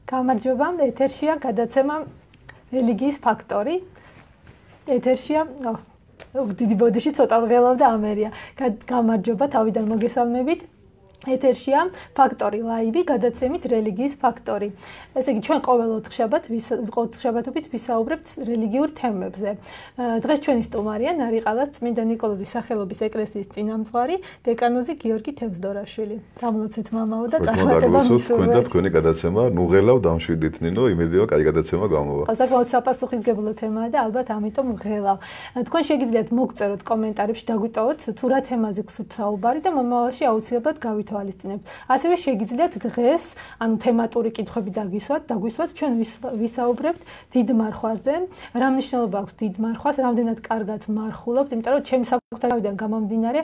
გამარჯობა, ეთერშია გადაცემა რელიგიის ფაქტორი. ეთერშია, დიდი ბოდიში ცოტა ვღელავდა ამერია. გამარჯობა, თავიდან მოგესალმებით. ეთერშია ფაქტორი ლაივი გადაცემით რელიგიის ფაქტორი. ესე იგი ჩვენ ყოველ ოთხშაბათობით ვისაუბრებთ რელიგიურ თემებზე. დღეს ჩვენი სტუმარია ნარიყალას წმინდა ნიკოლოზის სახელობის ეკლესიის წინამძღვარი დეკანოზი გიორგი თევზდორაშვილი. გამლოცეთ მამაო და წარმატება მისურვებთ. თქვენ და თქვენი გადაცემა ნუღელავ დამშვიდით ნინო, იმედია კაი გადაცემა გამოვა. საკმაოდ საპასუხისგებლო თემაა და ალბათ ამიტომ ვღელავ. თქვენ შეგიძლიათ მოგწეროთ კომენტარებში, დაგვიტოვოთ თუ რა თემაზე გსურთ საუბარი და მომავალში აუცილებლად გავითვალისწინებთ. ასევე შეგიძლიათ დღეს, ანუ თემატური კითხვები დაგვისვათ, ჩვენ ვისაუბრებთ დიდ მარხვაზე. რა მნიშვნელობა აქვს დიდ მარხვას, რამდენად კარგად მარხულობთ, იმიტომ რომ ჩემი საკუთარავიდან გამომდინარე,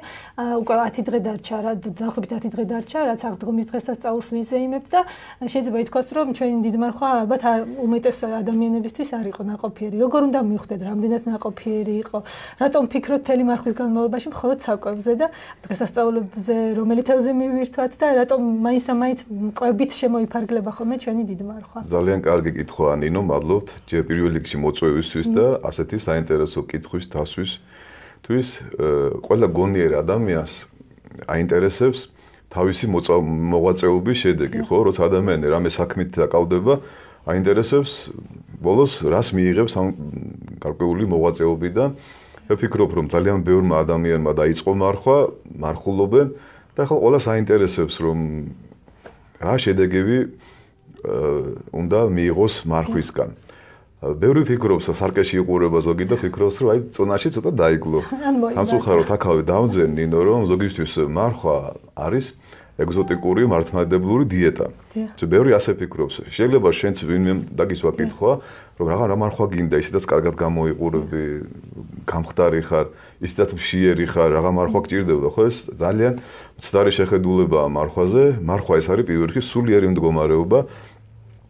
უკვე 10 დღე დარჩა, დაახლოებით 10 დღე დარჩა, რაც აღდგომის დღესასწაულს ვიზეიმებთ და შეიძლება ითქვას, რომ ჩვენი დიდ მარხვა ალბათ უმეტეს ადამიანებისთვის არ იყო ნაყოფიერი. როგორ უნდა მივხვდეთ, რამდენად ნაყოფიერი იყო, რატომ ფიქრობთ მთელი მარხვის განმავლობაში მხოლოდ საკვებზე და დღესასწაულებზე რომელი თევზი მივირთვათ და რატომ მაინც და მაინც კვებით შემოიფარგლება ხოლმე ჩვენი დიდი მარხვა. ძალიან კარგი კითხვაა ნინო, მადლობთ ჯერ პირველ რიგში მოწვევისთვის და ასეთი საინტერესო კითხვის დასვისთვის. ყველა გონიერ ადამიანს აინტერესებს თავისი მოღვაწეობის შედეგი, ხო? როცა ადამიანი რამე საქმით დაკავდება, აინტერესებს ბოლოს რას მიიღებს ამ გარკვეული მოღვაწეობიდან. ვფიქრობ, რომ ძალიან ბევრმა ადამიანმა დაიწყო მარხვა, მარხულობენ და ახლა ყველას აინტერესებს, რომ რა შედეგები უნდა მიიღოს მარხვისგან. ბევრი ფიქრობს, სარკეში იყურება ზოგი და ფიქრობს, რომ აი წონაში ცოტა დაიგლო. სამწუხაროდ აქავე დავძენ ნინო, რომ ზოგისთვის მარხვა არის ეგზოტიკური მართლმადიდებლური დიეტა. ბევრი ასე ფიქრობს. შეიძლება შენც ვინმე დაგისვა კითხვა, რომ რა მარხვა გინდა, ისედაც კარგად გამოიყურები, გამხდარი ხარ, ისედაც მშიერი ხარ, რა მარხვა გჭირდება, ხო ეს ძალიან მცდარი შეხედულებაა მარხვაზე. მარხვა ეს არის პირველ რიგში სულიერი მდგომარეობა.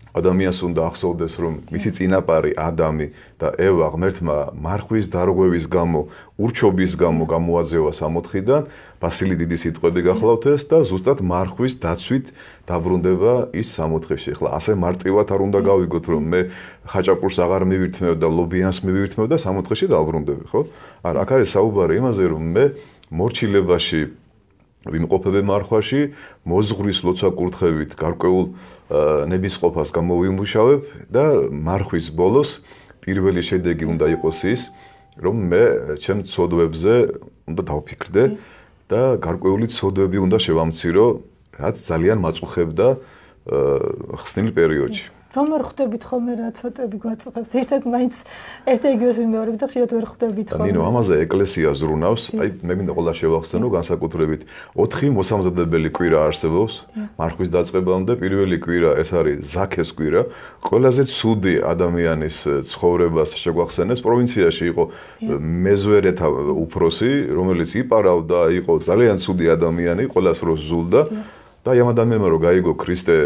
ადამიანს უნდა ახსოვდეს, რომ მისი წინაპარი ადამი და ევა ღმერთმა მარხვის დარღვევის გამო, ურჩობის გამო გამოაძევა სამოთხიდან, ბასილი დიდი სიტყვები გახლავთ ეს და ზუსტად მარხვის დაცვით დაბრუნდება ის სამოთხეში. ახლა ასე მარტივად არ უნდა გავიგოთ, რომ მე ხაჭაპურს აღარ მივირთმევ და ლობიანს მივირთმევ და სამოთხეში დავბრუნდები, ხო? არა, აქ არის საუბარი იმაზე, რომ მე მორჩილებაში ვიმყოფები მარხვაში, მოზღრის ლოცვა კურთხევით გარკვეულ ნებისყოფას გამოვიმუშავებ და მარხვის ბოლოს პირველი შედეგი უნდა იყოს ის, რომ მე ჩემ ცოდვებზე უნდა დავფიქრდე და გარკვეული ცოდვები უნდა შევამცირო, რაც ძალიან მაწუხებდა ხსნილ პერიოდში. რომ ვერ ხვდებით ხოლმე რა ცოტები გვაწუხებს. ერთად მაინც ერთ-ეგივეს ვიმეორებ და ხშირად ვერ ხვდებით ხოლმე. ნინო, ამაზე ეკლესია ზრუნავს. აი მე მინდა ყველა შევახსენო განსაკუთრებით 4 მოსამზადებელი კვირა არსებობს მარხვის დაწყებამდე. პირველი კვირა ეს არის ზაქეს კვირა. ყველაზე ცუდი ადამიანის ცხოვრებას შეგვახსენებს. პროვინციაში იყო მეზვერეთა უფროსი, რომელიც იპარავდა, იყო ძალიან ცუდი ადამიანი, ყველას რო ზულდა. და ამ ადამიანმა რო გაიგო ქრისტე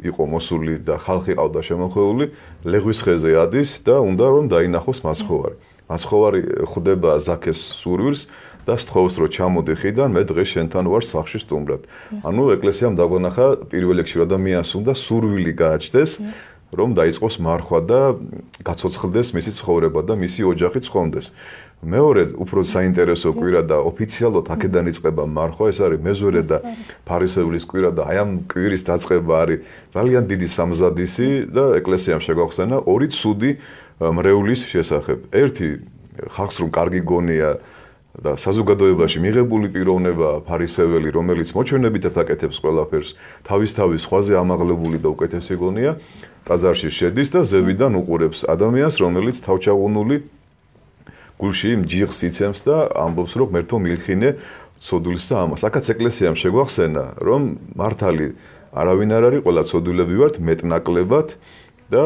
იყო მოსული და ხალხი ყავდა შემოხვეული, ლეგვის ხეზე ადის და უნდა რომ დაინახოს მაცხოვარი. მაცხოვარი ხვდება ზაქეს სურვილს და სთხოვს რომ ჩამოდი ხიდან, მე დღეს შენთან ვარ სახლში სტუმრად. ანუ ეკლესიამ დაგვანახა პირველ რიგში ადამიანს უნდა სურვილი გააჩნდეს, რომ დაიწყოს მარხვა და გაცოცხლდეს მისი ცხოვრება და მისი ოჯახი ცხონდეს. მეორე უფრო საინტერესო კვირა და ოფიციალურად აქედან იწყება მარხვა, ეს არის მეზვერე და ფარისევლის კვირა და აი ამ კვირის დაწყება არის ძალიან დიდი სამზადისი და ეკლესიამ შეგვახსენა ორი ცუდი მრევლის შესახებ. ერთი ხალხს რომ კარგი გონია და საზოგადოებაში მიღებული პიროვნება ფარისეველი, რომელიც მოჩვენებითად აკეთებს ყველაფერს, თავის სხვაზე ამაღლებული და უკეთესი გონია, ტაძარში შედის და ზევიდან უყურებს ადამიანს, რომელიც თავჩაღუნული გულში ჯიღს იცემს და ამბობს, რომ ღმერთო მილხინე ცოდვილს და ამას. აქაც ეკლესიამ შეგვახსენა, რომ მართალი არავინ არ არის, ყველა ცოდვილები ვართ მეტნაკლებად და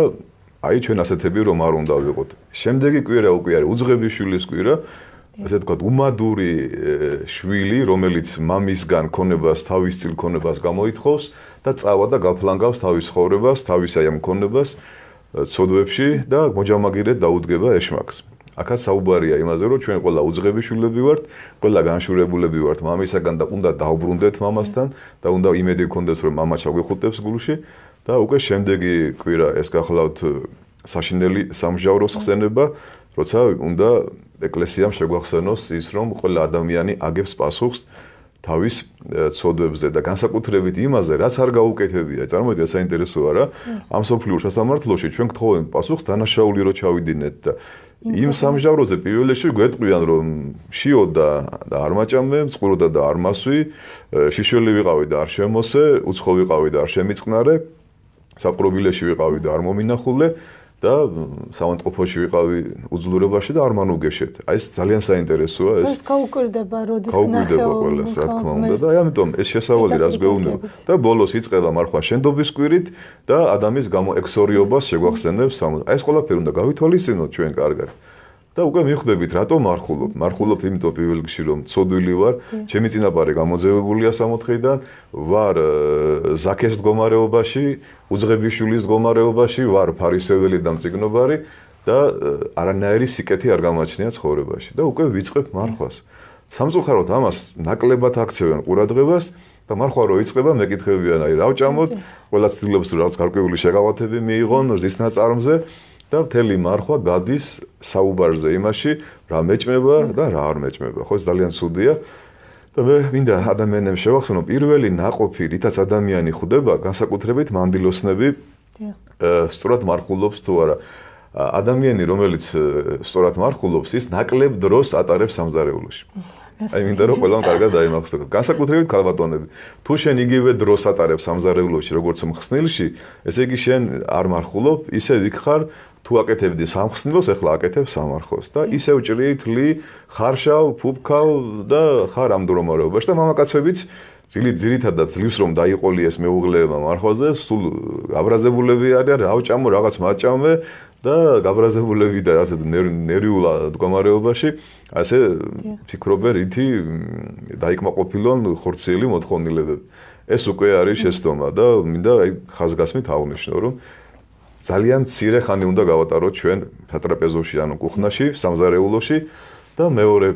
აი ჩვენ ასეთები რომ არ უნდა ვიყოთ. შემდეგი კვირა უკვე არის უძღებიშვილის კვირა, ასე თქვა, უმადური შვილი, რომელიც მამისგან ქონებას, თავის წილ ქონებას გამოითხოვს და წავა და გაფლანგავს თავის ცხოვრებას, თავის აი ამ ქონებას ცოდვებში და მოჯამაგირედ დაუდგება ეშმაკს. აქაც საუბარია იმაზე, რომ ჩვენ ყველა უძღები შვილები ვართ, ყველა განშურებულები ვართ მამისაგან და უნდა დავბრუნდეთ მამასთან და უნდა იმედი გქონდეს, რომ მამა ჩაგვიხუტებს გულში და უკვე შემდეგი კვირა ეს გახლავთ საშინელი სამჟავროს ხსენება, როცა უნდა ეკლესიამ შეგვახსენოს ის, რომ ყველა ადამიანი აგებს პასუხს თავის ცოდვებზე და განსაკუთრებით იმაზე, რაც არ გაუკეთებია. წარმოიდგინეთ, საინტერესოა რა. ამ სოფლიურ სასამართლოში ჩვენ გთხოვენ პასუხს დანაშაული რო ჩავიდინეთ და იმ სამჟავროზე პირველ რიგში გვეტყვიან, რომ შიოდა და არ მაჭამე, წყუროდა და არ მასვი, შიშველი ვიყავი და არ შემოსე, უცხო ვიყავი და არ შემიწყნარე, საპყრობილეში ვიყავი და არ მომინახულე და სამანტყოფოში ვიყავი უძლურებაში და არ მანუგეშეთ. აი ეს ძალიან საინტერესოა ეს. ეს გაუკვირდება, როდის გაუკვირდება ყველას, რა თქმა უნდა და ამიტომ ეს შესავალი რაც გვეუბნება და ბოლოს იწყება მარხვა შენდობის კვირით და ადამიანის გამოექსორიობას შეგვახსენებს. აი ეს ყველაფერი უნდა გავითვალისწინოთ ჩვენ კარგად. და უკვე მიხვდებით რატომ მარხულობ. მარხულობ იმიტომ პირველ რიგში რომ ცოდვილი ვარ, ჩემი წინაპარი გამოძევებულია 60-დან, ვარ ზაქეს მდგომარეობაში, უძღებიშვილის მდგომარეობაში, ვარ ფარისეველი და მწიგნობარი და არანაირი სიკეთე არ გამაჩნია ცხოვრებაში და უკვე ვიწყებ მარხვას. სამწუხაროდ ამას ნაკლებად აქცევენ ყურადღებას და მარხვა რო იწყება, მეკითხებიან აი რა ვჭამოთ, ყველა ცდილობს რომ რაღაც გარკვეული შეღავათები მიიღონ რძის ნაწარმზე. და მთელი მარხვა გადის საუბარზე იმაში, რა მეჭმება და რა არ მეჭმება. ხო, ეს ძალიან ცუდია. და მე მინდა ადამიანებს შევახსენო, პირველი ნაყოფი, რითაც ადამიანი ხვდება, განსაკუთრებით მანდილოსნები, სწორად მარხულობს თუ არა. ადამიანი, რომელიც სწორად მარხულობს, ის ნაკლებ დროს ატარებს სამზარეულოში. აი მინდა რომ ყველამ კარგად დაიმახსოვროს. განსაკუთრებით ქალბატონები. თუ შენ იგივე დროს ატარებ სამზარეულოში, როგორც მხსნილში, ესე იგი შენ არ მარხულობ, ისე იქ ხარ, თუ აკეთებდი სამხსნილოს, ეხლა აკეთებ სამარხოს და ისევ ჭრით, ლი, ხარშავ, ფუფქავ და ხარ ამ მდგომარეობაში და მამაკაცებიც ძირითადად ძლივს რომ დაიყოლიეს მეუღლეებმა მარხვაზე, სულ გაბრაზებულები არიან, რა ვჭამო, რაღაც მაჭამე და გაბრაზებულები და ასე ნერვიულ მდგომარეობაში, ასე ფიქრობენ, რითი დაიკმაყოფილონ ხორციელი მოთხოვნილებები. ეს უკვე არის შეცდომა და მინდა აი ხაზგასმით აღნიშნო, რომ ძალიან მცირე ხანი უნდა გავატაროთ ჩვენ სატრაპეზოში, ანუ კუხნაში, სამზარეულოში და მეორე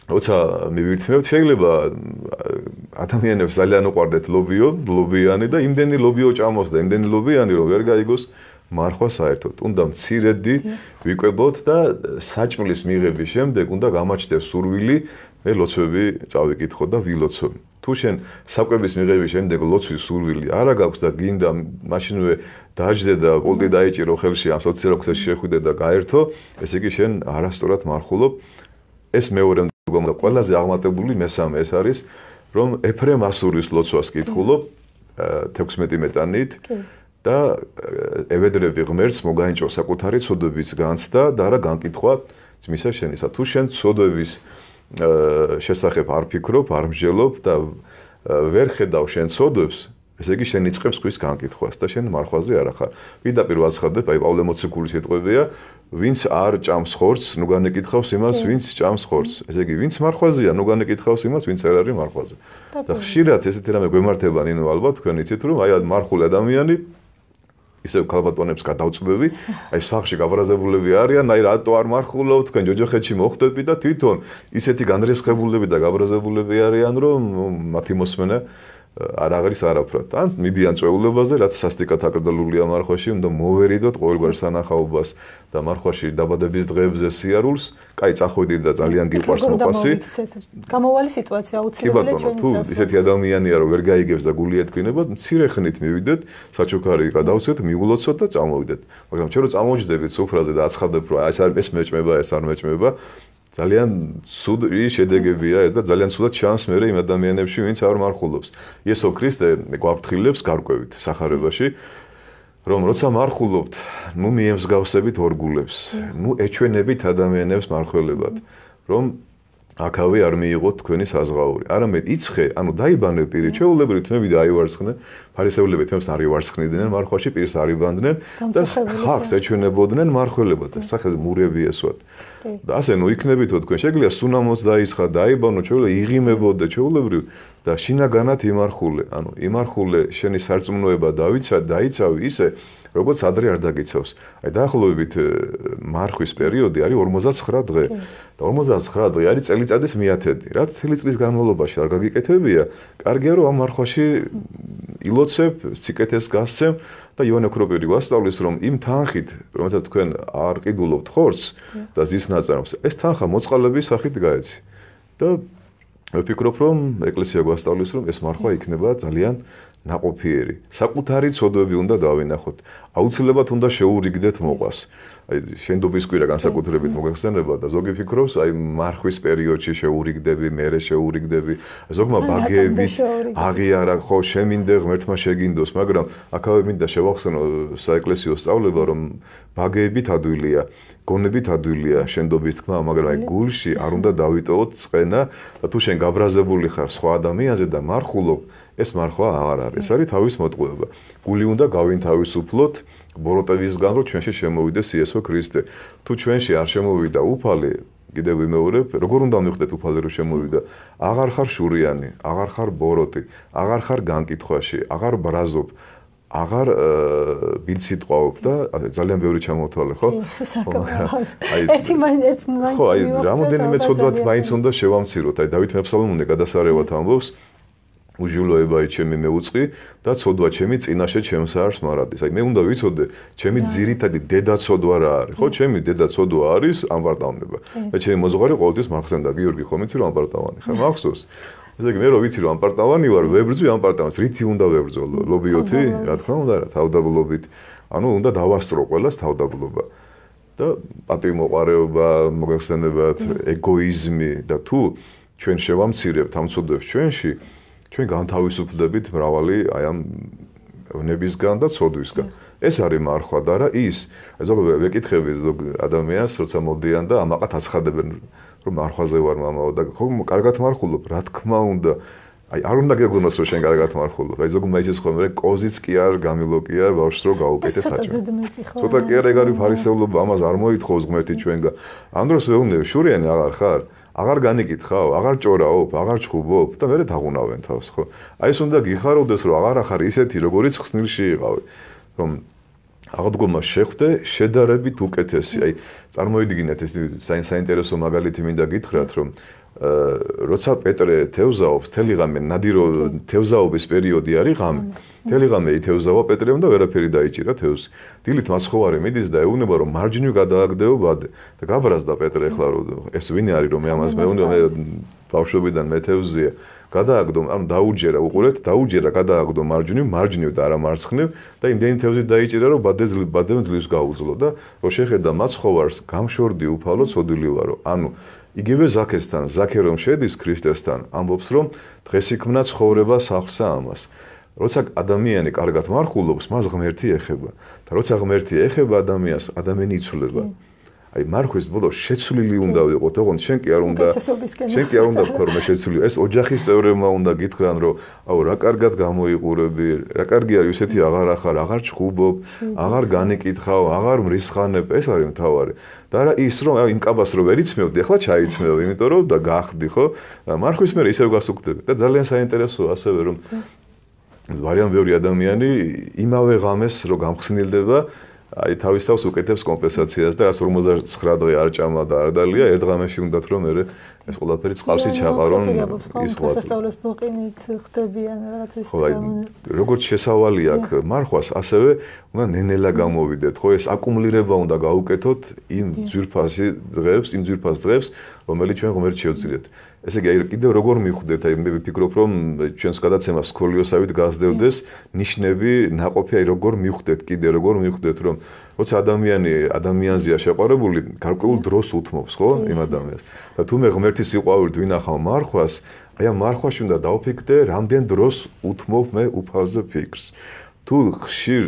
როცა მივირთმევთ, შეიძლება ადამიანებს ძალიან უყვარდეთ ლობიანი და იმდენი ლობიო ჭამოს და იმდენი ლობიანი, რომ ვერ გაიგოს მარხვა საერთოდ. უნდა მცირედი ვიკვებოთ და საჭმლის მიღების შემდეგ უნდა გამაჩნდეს სურვილი, მე ლოცვები წავიკითხო და ვილოცო. თუ შენ საკვების მიღების შემდეგ ლოცვის სურვილი არა გაქვს და გინდა მაშინვე დაჯდე და პოლტი დაიჭირო ხელში, ამ სოციალურ შეხვიდე და გაერთო, ესე იგი შენ არასწორად მარხულობ. ეს მეორე მდგომა და ყველაზე აღმატებული მესამე ეს არის, რომ ეფრემ ასურის ლოცვას კითხულობ 16 მეტანით და ევედრები ღმერთს მოგაინჭო საკუთარი ცოდვების განცდა და არა განკითხვა ძმისა შენისა. თუ შენ ცოდვების შესახებ არ ფიქრობ, არ მსჯელობ და ვერ ხედავ შენ ცოდვებს, ესე იგი შენ იწყებს ქვის განკითხვას და შენ მარხვაზე არ ახარ. პირდაპირ ვაცხადებ, აი პავლე მოციქულის სიტყვებია, ვინც არ ჭამს ხორცს, ნუ განეკითხავს იმას, ვინც ჭამს ხორცს. ესე იგი, ვინც მარხვაზეა, ნუ განეკითხავს იმას, ვინც არ არის მარხვაზე. და ხშირად ესეთი რამე გვემართება, ნინო, ალბათ თქვენ იცით, რომ აი მარხული ადამიანი ისევ ქალბატონებს გადავწვევი, აი სახლში გაბრაზებულები არიან, აი რატო არ მარხულობ, თქვენ ჯოჯოხეთში მოხვდები და თვითონ ისეთი განრისხებულები და გაბრაზებულები არიან, რომ მათი მოსმენა არ აღრის არაფრად. ან მიდიან წვეულებაზე, რაც სასტიკად აკრძალულია მარხვაში, უნდა მოვერიდოთ ყოველგვარ სანახაობას და მარხვაში დაბადების დღეებზე სიარულს, კაი წახვიდით და ძალიან გიყვარს მოყვასი. გამოვალი სიტუაცია აუცილებელია ჩვენი თუ ისეთი ადამიანია, რომ ვერ გაიგებს და გული ეთქვინება, მცირე ხნით მივიდეთ, საჩუქარი გადავცეთ, მიულოცოთ და წამოვიდეთ. მაგრამ ჩვენ რო წამოვჯდებით სუფრაზე და აცხადებ, რომ ეს მეჭმება, ეს არ მეჭმება, ძალიან ცუდი შედეგებია ეს და ძალიან ცუდად ჩანს მე იმ ადამიანებში, ვინც არ მარხულობს. იესო ქრისტე გვაფრთხილებს გარკვევით სახარებაში, რომ როცა მარხულობთ, ნუ მიემსგავსებით ორგულებს, ნუ ეჩვენებით ადამიანებს მარხველებად, რომ აქავე არ მიიღოთ თქვენი საზღაური. არამედ იცხე, ანუ დაიბანე პირი, ჩვეულებრივ თმები დაივარცხნე, ფარისევლები თმებს არ ივარცხნიდნენ მარხვაში, პირს არ იბანდნენ და ხალხს ეჩვენებოდნენ მარხველებად და სახეზე მურები ესვათ. და ასე ნუ იქნებითო თქვენ შეგვიძლია სუნამოც დაისხა, დაიბანო, ჩვეულებრივ იღიმებოდე, ჩვეულებრივ და შინაგანად იმარხულე. ანუ იმარხულე შენი სარწმუნოება დაიცავი ისე, როგორც ადრე არ დაგიცავს. აი დაახლოებით მარხვის პერიოდი არის 49 დღე. და 49 დღე არის წელიწადის მიათედი. რაც მთელი წლის განმავლობაში არ გაგიკეთებია, კარგია რომ ამ მარხვაში ილოცებ, სიკეთეს გასცემ და ივანე ოქროპირი გვასწავლის რომ იმ თანხით, რომელსაც თქვენ არ ყიდულობთ ხორცს და ზის ნაწარმს, ეს თანხა მოწყალების სახით გაეცი. და ვფიქრობ რომ ეკლესია გვასწავლის რომ ეს მარხვა იქნება ძალიან ნაყოფიერი. საკუთარი ცოდვები უნდა დავინახოთ. აუცილებლად უნდა შეურიგდეთ მოყვას. აი შენდობის კვირა განსაკუთრებით მოგეხსენება და ზოგი ფიქრობს აი მარხვის პერიოდში შეურიგდები, მერე შეურიგდები. ზოგმა ბაგეებით აღიარა, ხო, შემინდე ღმერთმა შეგინდოს, მაგრამ აქავე მინდა შევახსენო საეკლესიო სწავლება რომ ბაგეებით ადვილია, გონებით ადვილია შენდობის თქმა, მაგრამ აი გულში არ უნდა დავიტოვოთ წყენა და თუ შენ გაბრაზებული ხარ სხვა ადამიანზე და მარხულობ, ეს მარხვა აღარ არის. ეს არის თავის მოტყუება. გული უნდა გავინთავისუფლოთ ბოროტებისგან, რომ ჩვენში შემოვიდეს იესო ქრისტე. თუ ჩვენში არ შემოვიდა უფალი, კიდევ ვიმეორებ, როგორ უნდა მივხვდეთ უფალი რომ შემოვიდა? აღარ ხარ შურიანი, აღარ ხარ ბოროტი, აღარ ხარ განკითხვაში, აღარ ბრაზობ. აღარ ბილსიტყვაობ და ძალიან ბევრი ჩამოთვალე, ხო? ერთი მაინც ხო, აი რამოდენიმე ცოდვათ მაინც უნდა შევამციროთ. აი დავით მეფსალმონე გადასარევად ამბობს უჟილოება ჩემი მეუწყი და ცოდვა ჩემი წინაშე ჩემს არს მარადის. აი მე უნდა ვიცოდე, ჩემი ძირითადი დედა ცოდვა რა არის, ხო? ჩემი დედა ცოდვა არის ამპარტავნება. და ჩემი მოძღვარი ყოველთვის მახსენდა გიორგი ხომ იცი რომ ამპარტავანი ხარ, მახსოვს? ესე იგი მე რო ვიცი რომ ამპარტავანი ვარ, ვებრძვი ამპარტავანს, რითი უნდა ვებრძოლო? ლობიოთი? რა თქმა უნდა რა, თავდაბლობით. ანუ უნდა დავასწრო ყველას თავდაბლობა. და პატივმოყარეობა, მოგეხსენებათ, ეგოიზმი და თუ ჩვენ შევამცირებთ ამ ცოდვებს ჩვენში, ჩვენ განთავისუფლდებით მრავალი აი ამ ნებისგან და ცოდვისგან. ეს არის მარხვა და რა ის. ზოგადად ვეკითხები ზოგ ადამიანს, როცა მოდიან და ამაყად აცხადებენ რომ მარხვაზე ვარ მამაო და ხო კარგად მარხულობ, რა თქმა უნდა. აი არ უნდა გეგონოს რომ შენ კარგად მარხულობ. აი ზოგმა ისიც ხომ მე კოზიც კი არ გამილოკია ბავშვს რო გაუკეთე საჭმელი. ცოტა კი არ ეგ არის ფარისეულობა, ამას არ მოითხოვს ღმერთი ჩვენგან. ამ დროს ვეუბნები, შურიანი აღარ ხარ? აღარ განიკითხავ, აღარ ჭორაობ, აღარ ჩხუბობ და მე დაღუნავენ თავს, ხო? აი ეს უნდა გიხაროდეს რომ აღარ ახარ ისეთი როგორიც ხსნილში იყავი, რომ აღდგომა შეხვდე შედარებით უკეთესი. აი წარმოიდგინეთ ეს საინტერესო მაგალითი მინდა გითხრათ, რომ როცა პეტრე თევზაობს, მთელი ღამე ნადირო თევზაობის პერიოდი არის ღამე. მთელი ღამე ითევზავა პეტრემ და ვერაფერი დაიჭირა თევზი. დილით მასხოვარი მიდის და ეუბნება რომ მარჯვნივ გადააგდეო ბადე. და გაბრაზდა პეტრე ახლა რომ ეს ვინ არის რომ მე ამას მეუბნება მე ბავშვობიდან მე თევზია. გადააგდო, ანუ დაუჯერა, უყურეთ, დაუჯერა, გადააგდო მარჯვნივ და არა მარცხნივ და იმდენი თევზი დაიჭირა რომ ბადემ ძლივს გაუძლო და რო შეხედა მასხოვარს გამშორდი უფალო ცოდვილი ვარო. ანუ იგივე ზაქესთან, ზაქე რომ შედის ქრისტესთან, ამბობს რომ დღეს იქმნა ცხოვრება სახლსა ამას. როცა ადამიანი კარგად მარხულობს, მას ღმერთი ეხება და როცა ღმერთი ეხება ადამიანს, ადამიანი იცვლება. აი მარხვის ბოლოს შეცვლილი უნდა ვიყოთ, ოღონდ შენ კი არ უნდა ვქო რომ შეცვლილი. ეს ოჯახის წევრებმა უნდა გითხრან რომ აუ რა კარგად გამოიყურები, რა კარგი არის ისეთი აღარ ახარ, აღარ ჩხუბობ, აღარ განიკითხავ, აღარ მრისხანებ, ეს არის მთავარი. და რა ის რომ აი იმ კაბას რო ვერ იცმევდი, ახლა ჩაიცმევ, იმიტომ რომ და გახდი, ხო? მარხვის მე ისევ გასუქდები და ძალიან საინტერესოა ასევე რომ ძალიან ბევრი ადამიანი იმავე ღამეს რო გამხსნილდება აი თავის თავს უკეთებს კომპენსაციას და რაც 59 დღე არ ჭამა და არ დალია, ერთ ღამეში უნდათ რომ მე ეს ყველაფერი წყალში ჩაყარონ ის ყველა. სასწაულებს მოყინით ხდებიან რაღაც ის. ხო, როგორც შესავალი აქვს მარხვას, ასევე უნდა ნენელა გამოვიდეთ, ხო, ეს აკუმულირება უნდა გაუკეთოთ იმ ძვირფას დღეებს, რომელიც ჩვენ ღმერთს შევძლიათ. ესე იგი, კიდევ როგორ მივხვდეთ, აი მე ვფიქრობ, რომ ჩვენს გადაცემას სკოლიოსავით გასდევდეს ნიშნები, ნაყოფი, აი როგორ მივხვდეთ, როგორ მივხვდეთ, რომ როცა ადამიანზეა შეყვარებული, გარკვეულ დროს უთმობს, ხო, იმ ადამიანს. და თუ მე ღმერთის სიყვარულით ვინახავ მარხვას, აი ამ მარხვაში უნდა დავფიქრდე, რამდენ დროს უთმობ მე უფალზე ფიქრს. თუ ხშირ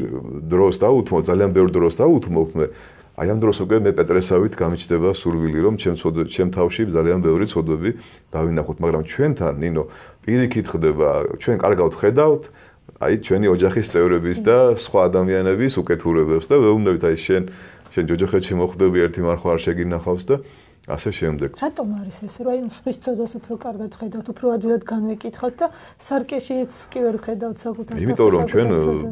დროს დაუთმობ, ძალიან ბევრ დროს დაუთმობ მე აი ამ დროს უკვე მე პეტრესავით გამიჩნდება სურვილი რომ ჩემ თავში ძალიან ბევრი ცოდვები დავინახოთ, მაგრამ ჩვენთან ნინო პირიქით ხდება, ჩვენ კარგავთ ხედავთ აი ჩვენი ოჯახის წევრების და სხვა ადამიანების უკეთურებებს და ვეუბნებით აი შენ ჯოჯოხეთში მოხვდები ერთი მარხვა არ შეგინახავს და ასე შემდეგ. რატომ არის ეს? რომ აი სხვის ცოდვას უფრო კარგად ხედავთ, უფრო ადვილად განვიკითხავთ და სარკეშიც კი ვერ ხედავთ საკუთარ თავს. იმიტომ რომ ჩვენ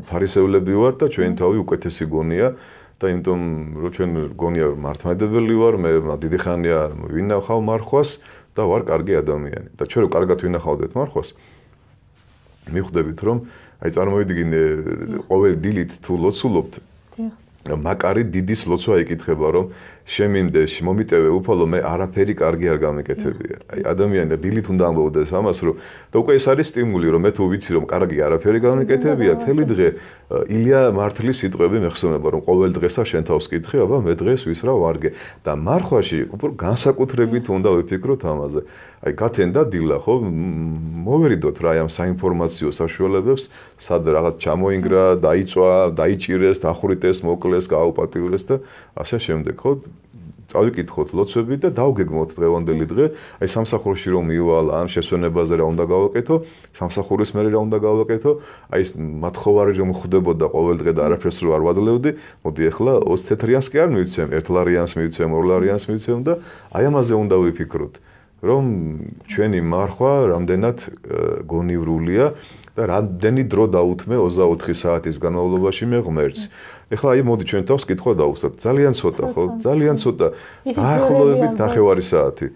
ფარისევლები ვართ და ჩვენი თავი უკეთესი გონია და იმიტომ რომ ჩვენ გონია მართლმადიდებელი ვარ, მე დიდი ხანია ვინახავ მარხვას და ვარ კარგი ადამიანი. და ჩვენ რო კარგად ვინახავდეთ მარხვას, მიხვდებით რომ აი წარმოვიდგინე ყოველი დილით თუ ლოცულობთ მაკარი დიდის ლოცვა იკითხება რომ შემინდეში მომიტევე უფალო მე არაფერი კარგი არ გამეკეთებია. აი ადამიანი დილით უნდა ამბობდეს ამას რომ და უკვე ეს არის სტიმული რომ მე თუ ვიცი რომ კარგი არაფერი გამეკეთებია თელი დღე ილია მართლის სიტყვები მეხსოვნება რომ ყოველ დღესა შენ თავს კითხე აბა მე დღეს ვის რა ვარგე და მარხვაში უფრო განსაკუთრებით უნდა ვიფიქროთ ამაზე. აი გათენდა დილა ხო მოვერიდოთ რა ამ საინფორმაციო საშუალებებს სად რაღაც ჩამოინგრა, დაიწვა, დაიჭირეს, დახვრიტეს, მოკლეს, გააუპატიურეს და ასე შემდეგ ხო წავიკითხოთ ლოცვები და დავგეგმოთ დღევანდელი დღე, აი სამსახურში რომ მივალ, ან შესვენებაზე რა უნდა გავაკეთო, სამსახურის მერე რა უნდა გავაკეთო, აი ეს მათხოვარი რომ ხვდებოდა ყოველ დღე და არაფერს რო არ ვადლევდი, მოდი ახლა 20 თეთრიანს კი არ მივიცემ, 1 ლარიანს მივიცემ, 2 ლარიანს მივიცემ და აი ამაზე უნდა ვიფიქროთ, რომ ჩვენი მარხვა რამდენად გონივრულია და რამდენი დრო დაუთმე 24 საათის განმავლობაში მე ღმერთს. ეხლა აი მოდი ჩვენ თავს კითხვა დავუსვათ. ძალიან ცოტა ხო? ძალიან ცოტა. დაახლოებით 9 საათი.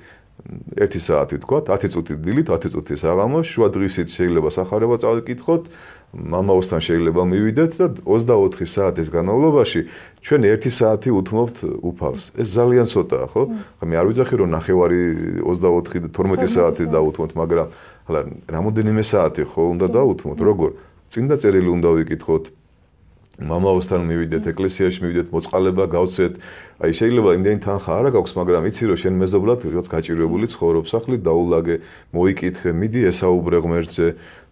1 საათი თქვა, 10 წუთი დილით, 10 წუთი საღამოს, შუა დღისით შეიძლება სახარება წავიკითხოთ, მამაოსთან შეიძლება მივიდეთ და 24 საათის განმავლობაში ჩვენ 1 საათი უთმობთ უფალს. ეს ძალიან ცოტაა, ხო? მე არ ვიცახი რომ 9 24 12 საათი დაუთმოთ, მაგრამ ახლა რამოდენიმე საათი ხო უნდა დაუთმოთ, როგორ? წინდა წერილი უნდა ვიკითხოთ. მამაოსთან მივიდეთ, ეკლესიაში მივიდეთ, მოწყალება გავცეთ. აი შეიძლება იმდენი თანხა არა გაქვს, მაგრამ იცი რომ შენ მეზობლად რაღაც გაჭირვებული ცხოვრობ, სახლით დაულაგე, მოიკითხე, მიდი ესაუბრე ღმერთზე.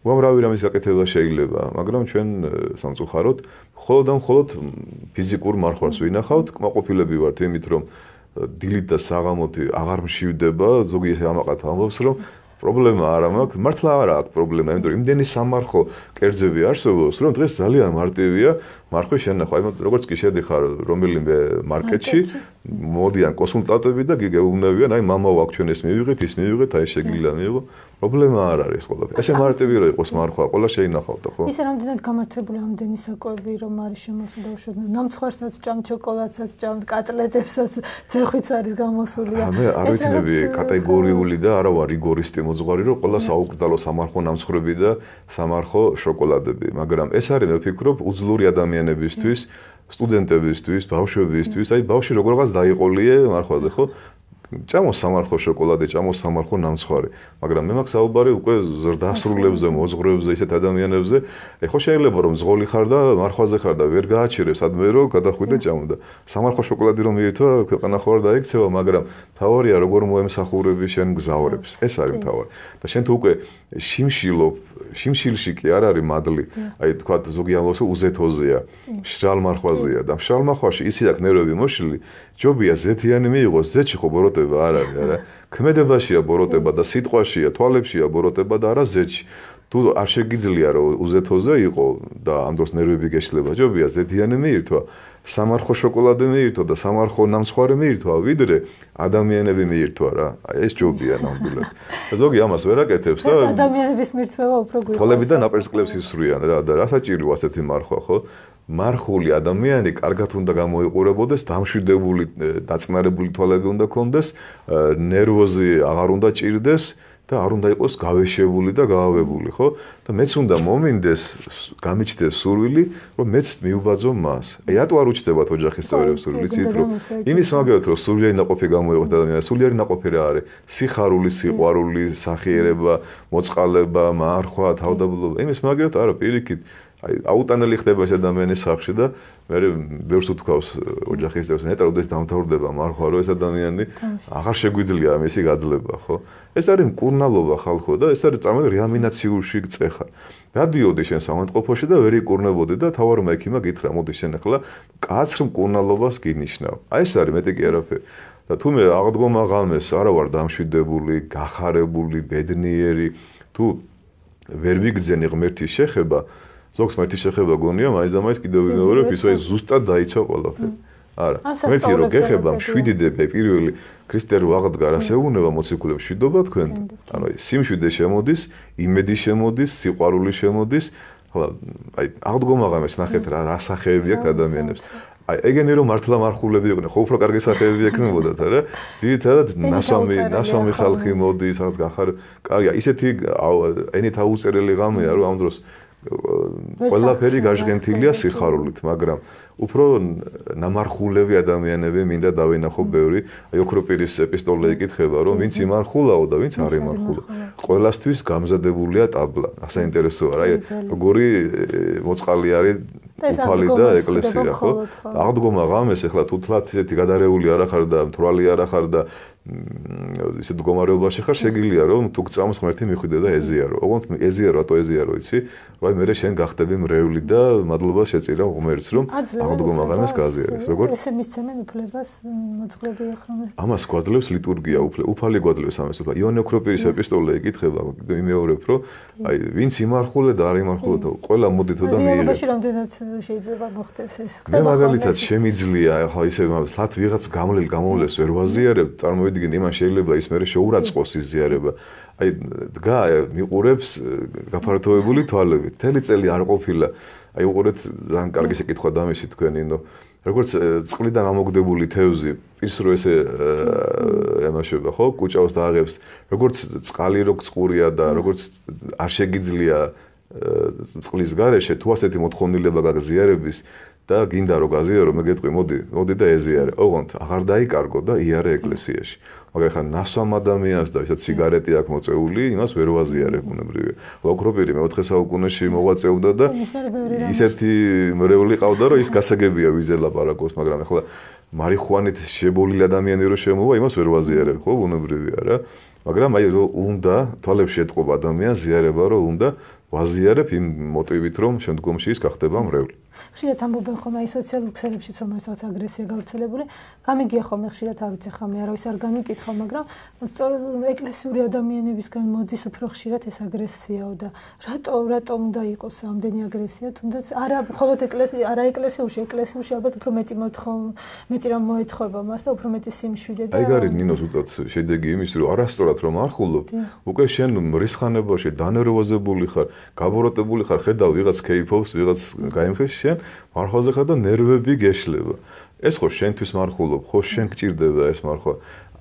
უამრავი რამის გაკეთება შეიძლება, მაგრამ ჩვენ სამწუხაროდ მხოლოდ ფიზიკურ მარხვას ვინახავთ, კმაყოფილები ვართ იმით, რომ დილით და საღამოთი აღარ მშივდება, ზოგი ესე ამაყად ამბობს, რომ პრობლემა არა მაქვს, მართლა არა აქვს პრობლემა, იმიტომ რომ იმდენი სამარხო კერძები არსებობს, რომ დღეს ძალიან მარტივია მარხვის შენახვა. აი როგორც კი შედიხარ რომელიმე მარკეტში, მოდიან კონსულტანტები და გიგეუბნებიან, აი მამაო აქ ჩვენ ეს მივიღეთ, ის მივიღეთ, აი შეგიძლია მიიღო. პრობლემა არ არის ყველაფერი. ესე მარტივი რო იყოს მარხვა, ყველა შეინახავდა, ხო? ისე რამდენად გამართებული ამდენი საკვები რომ არის შემოსული და უშუალოდ ნამცხვარსაც ჭამ, შოკოლადსაც ჭამ, კატლეტებსაც ძეხვიც არის გამოსული. მე არ ვიქნები კატეგორიული და არა ვარ რიგორისტი მოძღვარი, რომ ყველა საუკეთესო სამარხო ნამცხრები და სამარხო შოკოლადები, მაგრამ ეს არის მე ვფიქრობ უძლური ადამიანებისთვის, სტუდენტებისთვის, ბავშვებისთვის, აი ბავშვი როგორ რაღაც დაიყოლიე მარხვაზე, ხო? ჭამო სამარხო შოკოლადე, ჭამო სამარხო ნამცხვარი, მაგრამ მე მაქვს საუბარი უკვე ზრდასრულებზე, მოზღვრებზე, ისეთ ადამიანებზე. ეხლა შეიძლება რომ ზღოლი ხარ და მარხვაზე ხარ და ვერ გააჩერე სადმე რომ გადახვიდე ჭამო და სამარხო შოკოლადი რომ მიირთვა, ქვეყანა ხო არ დაიქცევა, მაგრამ თავარია როგორ მოემსახურები შენ გზავრებს. ეს არის თავარი. და შენ თუ უკვე შიმშილობ, შიმშილში კი არ არის მადლი. აი თქვა ზოგი ამბობს უზეთოზეა, მშრალ მარხვაზეა და მშრალ მარხვაში ისე აქვს ნერვები მოშლილი, ჯობია ზეთიანი მიიღოს, ზეთში ხო ბოროტება არ არის, არა? ქმედებაშია ბოროტება და სიტყვაშია, თვალებშია ბოროტება და არა ზეთში. თუ არ შეგიძლია რომ უზეთოზე იყო და ამ დროს ნერვები გეშლება, ჯობია ზეთიანი მიირთვა, სამარხო შოკოლადე მიირთვა და სამარხო ნამცხვარი მიირთვა, ვიდრე ადამიანები მიირთვა რა. ეს ჯობია ნამდვილად. ზოგი ამას ვერ აკეთებს და ადამიანების მირთვევა უფრო გვიყვარს. თვალებიდან ნაპერწკლებს ისვრიან რა და რა საჭიროა ასეთი მარხვა, ხო? მარხული ადამიანი კარგად უნდა გამოიყურებოდეს, დამშვიდებული, დაწნარებული თვალები უნდა ქონდეს, ნერვოზი აღარ უნდა ჭირდეს და არ უნდა იყოს გავეშებული და გაავებული, ხო? და მეც უნდა მომინდეს, გამიჩნდეს სურვილი, რომ მეც მიუბაძო მას. აი რატო არ უჩნდებათ ოჯახის წევრებს სურვილი, იცით რომ იმის მაგალითად რომ სულიერი ნაყოფი გამოიღოთ ადამიანს, სულიერი ნაყოფი რა არის? სიხარული, სიყვარული, სახიერება, მოწყალება, მარხვა, თავდაბლობა. იმის მაგალითად არა, პირიქით აი აუტანელი ხდება ეს ადამიანის სახში და მე ბევრს უთქვავს ოჯახის წევრს, ნეტარ ოდესმე დამთავრდება მარხვა, რომ ეს ადამიანი აღარ შეგვიძლია მისი გაძლება, ხო? ეს არის მკურნალობა ხალხო და ეს არის წარმოიდგინე რეანიმაციურში წეხა. დადიოდი შენ სამანტყოფოში და ვერ იკურნებოდი და თავარ მექიმა გითხრა, მოდი შენ ახლა კაცრ მკურნალობას გინიშნავ. აი ეს არის მეტი კი არაფერი. და თუ მე აღდგომა ღამეს არა ვარ დამშვიდებული, გახარებული, ბედნიერი, თუ ვერ ვიგზენი ღმერთის შეხება ზოგს მარტი შეხება გონია, მაინც და მაინც კიდევ ვიმეორებ, ის აი ზუსტად დაიცვა ყველაფერი. არა. ერთი რო გეხება მშვიდიდე პირველი ქრისტე რო აღდგა რა შეუნება მოციქულებს შვიდობა თქვენ. ანუ სიმშვიდე შემოდის, იმედი შემოდის, სიყვარული შემოდის. ხლა აი აღდგომა გამეს ნახეთ რა სახეები აქვს ადამიანებს. აი ეგენი რომ მართლა მარხულები იყვნენ, ხო უფრო კარგი სახეები ექნებოდათ, არა? ძირითადად ნასვამი ხალხი მოდის, რაღაც გახარ. კარგია, ისეთი ენით აუწერელი ღამეა, რომ ამ დროს ყველაფერი გაჟღენთილია სიხარულით, მაგრამ უფრო ნამარხულები ადამიანები მინდა დავინახო ბევრი. აი ოქროპირის ეპისტოლე იკითხება, რომ ვინც იმარხულაო და ვინც არ იმარხულა. ყველასთვის გამზადებულია ტაბლა. საინტერესოა რა, როგორი მოწყალი არის უფალი და ეკლესია, ხო? აღდგომა ღამეს ახლა თუ თლათ ისეთი გადარეული არ ახარ და მთვრალი არ ახარ და ისეთ მდგომარეობაში ხარ, შეგიძლია რომ თუ გწამს ღმერთი მიხვიდე და ეზიარო. ოღონდ ეზიარო, რატო ეზიარო, იცი? რომ აი მე შენ გახდები მრევლი და მადლობა შეწირა ღმერთს რომ აღდგომა ღამეს გაზიარეს. როგორ? ესე მისცემენ უფლებას მოწყობია ხოლმე. ამას გვაძლევს ლიტურგია, უფალი გვაძლევს ამას. იონე ოქროპირის ეპისტოლე იკითხება, იმეორებ რომ აი ვინც იმარხულე და არ იმარხულე და ყველა მოდითო და მიიღე. რეალობაში რამდენად შეიძლება მოხდეს ეს? მე მაგალითად შემიძლია ახლა ისე თლათ ვიღაც გამოვლეს ვერ ვაზიარებ, წარმოვიდგინე იმან შეიძლება ის მე შეურაცხყოს ის ზიარება. აი დგა მიყურებს გაფართოებული თვალებით. თელი წელი არ ყოფილა. აი უყურეთ ძალიან კარგი შეკითხვა დამისი თქვენინო. როგორც წყლიდან ამოგდებული თევზი პირს რო ესე ემაშება, ხო? კუჭავს და აღებს. როგორც წყალი რო წყურია და როგორც არ შეგიძლია წყლის გარეშე თუ ასეთი მოთხოვნილება გაგზიარების და გინდა რომ გაზიარო, მე გეტყვი, მოდი და ეზიარე. ოღონდ აღარ დაიკარგო და იარე ეკლესიაში. მაგრამ ხან ნასვამ ადამიანს და ვისაც სიგარეტი აქვს მოწეული, იმას ვერ ვაზიარებ ბუნებრივია. ოქროპირი მე-4 საუკუნეში მოღვაწეობდა და ისეთი მრევლი ყავდა, რომ ის გასაგებია ვიზე ლაპარაკობს, მაგრამ ახლა მარიხუანით შებოლილი ადამიანი რო შემოვა, იმას ვერ ვაზიარებ, ხო, ბუნებრივია რა. მაგრამ აი რომ უნდა თვალებში ეთყობა ადამიანს ზიარება, რომ უნდა ვაზიარებ იმ მოტივით, რომ შემდგომში ის გახდება მრევლი. ხშირად ამბობენ ხოლმე აი სოციალურ ქსელებშიც რომ რაღაც აგრესია გავრცელებული. გამიგია ხოლმე ხშირად არ ვიცი ხა მე არავის არ განვიკითხავ, მაგრამ სწორედ ეკლესიური ადამიანებისგან მოდის უფრო ხშირად ეს აგრესიაო და რატომ უნდა იყოს ამდენი აგრესია, თუნდაც არა მხოლოდ ეკლესიაში ალბათ უფრო მეტი რამ მოეთხოვება მას და უფრო მეტი სიმშვიდე და აი გარი ნინო თუდაც შედეგი იმის რომ არასწორად რომ არ ხულობ, უკვე შენ მრისხანებაში დანერვოზებული ხარ, გაბოროტებული ხარ, ხედავ ვიღაც კეიფობს, ვიღაც გაიმხეს შენ მარხვაზე ხარ და ნერვები გეშლება. ეს ხო შენთვის მარხულობ, ხო შენ გჭირდება ეს მარხვა.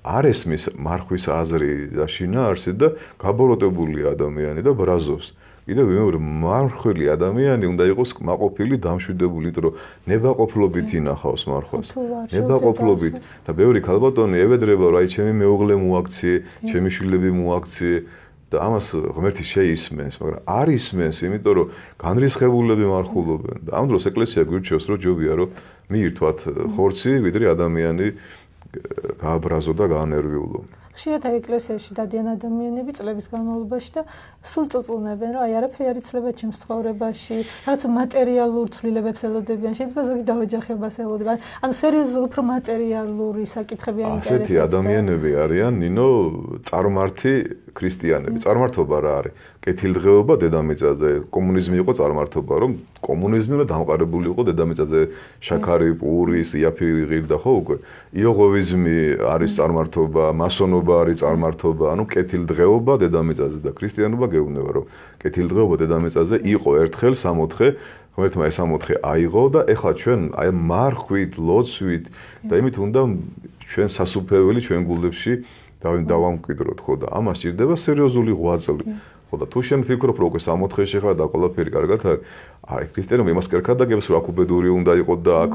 არ ესმის მარხვის აზრი და შინაარსი და გაბოროტებული ადამიანი და ბრაზობს. კიდევ მეორე მარხვილი ადამიანი უნდა იყოს მაყოფილი, დამშვიდებული, იმიტომ რომ ნებაყოფლობით ინახავს მარხვას. ნებაყოფლობით და ბევრი ქალბატონი ევედრება რომ აი ჩემი მეუღლე მოაქციე, ჩემი შვილები მოაქციე და ამას ღმერთი შეისმენს, მაგრამ არ ისმენს, იმიტომ რომ განრისხებულები მარხულობენ და ამ დროს ეკლესია გვირჩევს, რომ ჯობია რომ მიირთვათ ხორცი, ვიდრე ადამიანი გააბრაზო და გაანერვიულო. ხშირად ეკლესიაში დადიან ადამიანები წლების განმავლობაში და სულ წუწუნებენ, რომ აი არაფერი არ იცვლება ჩემს ცხოვრებაში, რაღაც მატერიალურ ცვლილებებს ელოდებიან, შეიძლება ზოგი დაოჯახებას ელოდებიან. ანუ სერიოზულ უფრო მატერიალური საკითხები აინტერესებს. ასეთი ადამიანები არიან, ნინო, წარმართი ქრისტიანები. წარმართობა რა არის? კეთილდღეობა დედამიწაზე. კომუნიზმი იყო წარმართობა, რომ კომუნიზმი უნდა დამყარებული იყო დედამიწაზე. შაქარი, პური, სიაფი ღირდა ხო უკვე. იოღოვიზმი არის წარმართობა, მასონობა არის წარმართობა, ანუ კეთილდღეობა დედამიწაზე და ქრისტიანობა გეუბნება, რომ კეთილდღეობა დედამიწაზე იყო ერთხელ 64 ღმერთმა ეს 64 აიღო და ეხლა ჩვენ აი მარხვით, ლოცვით და იმით უნდა ჩვენ სასუფეველი ჩვენ გულებში დავამკვიდროთ, ხო და ამას ჭირდება სერიოზული ღვაწლი. ხო და თუ შენ ფიქრობ, რომ უკვე 64-ში ხარ და ყველაფერი კარგად არის, აი ქრისტიანობა იმას კერქადაგებს, რომ აქ უბედური უნდა იყოს და აქ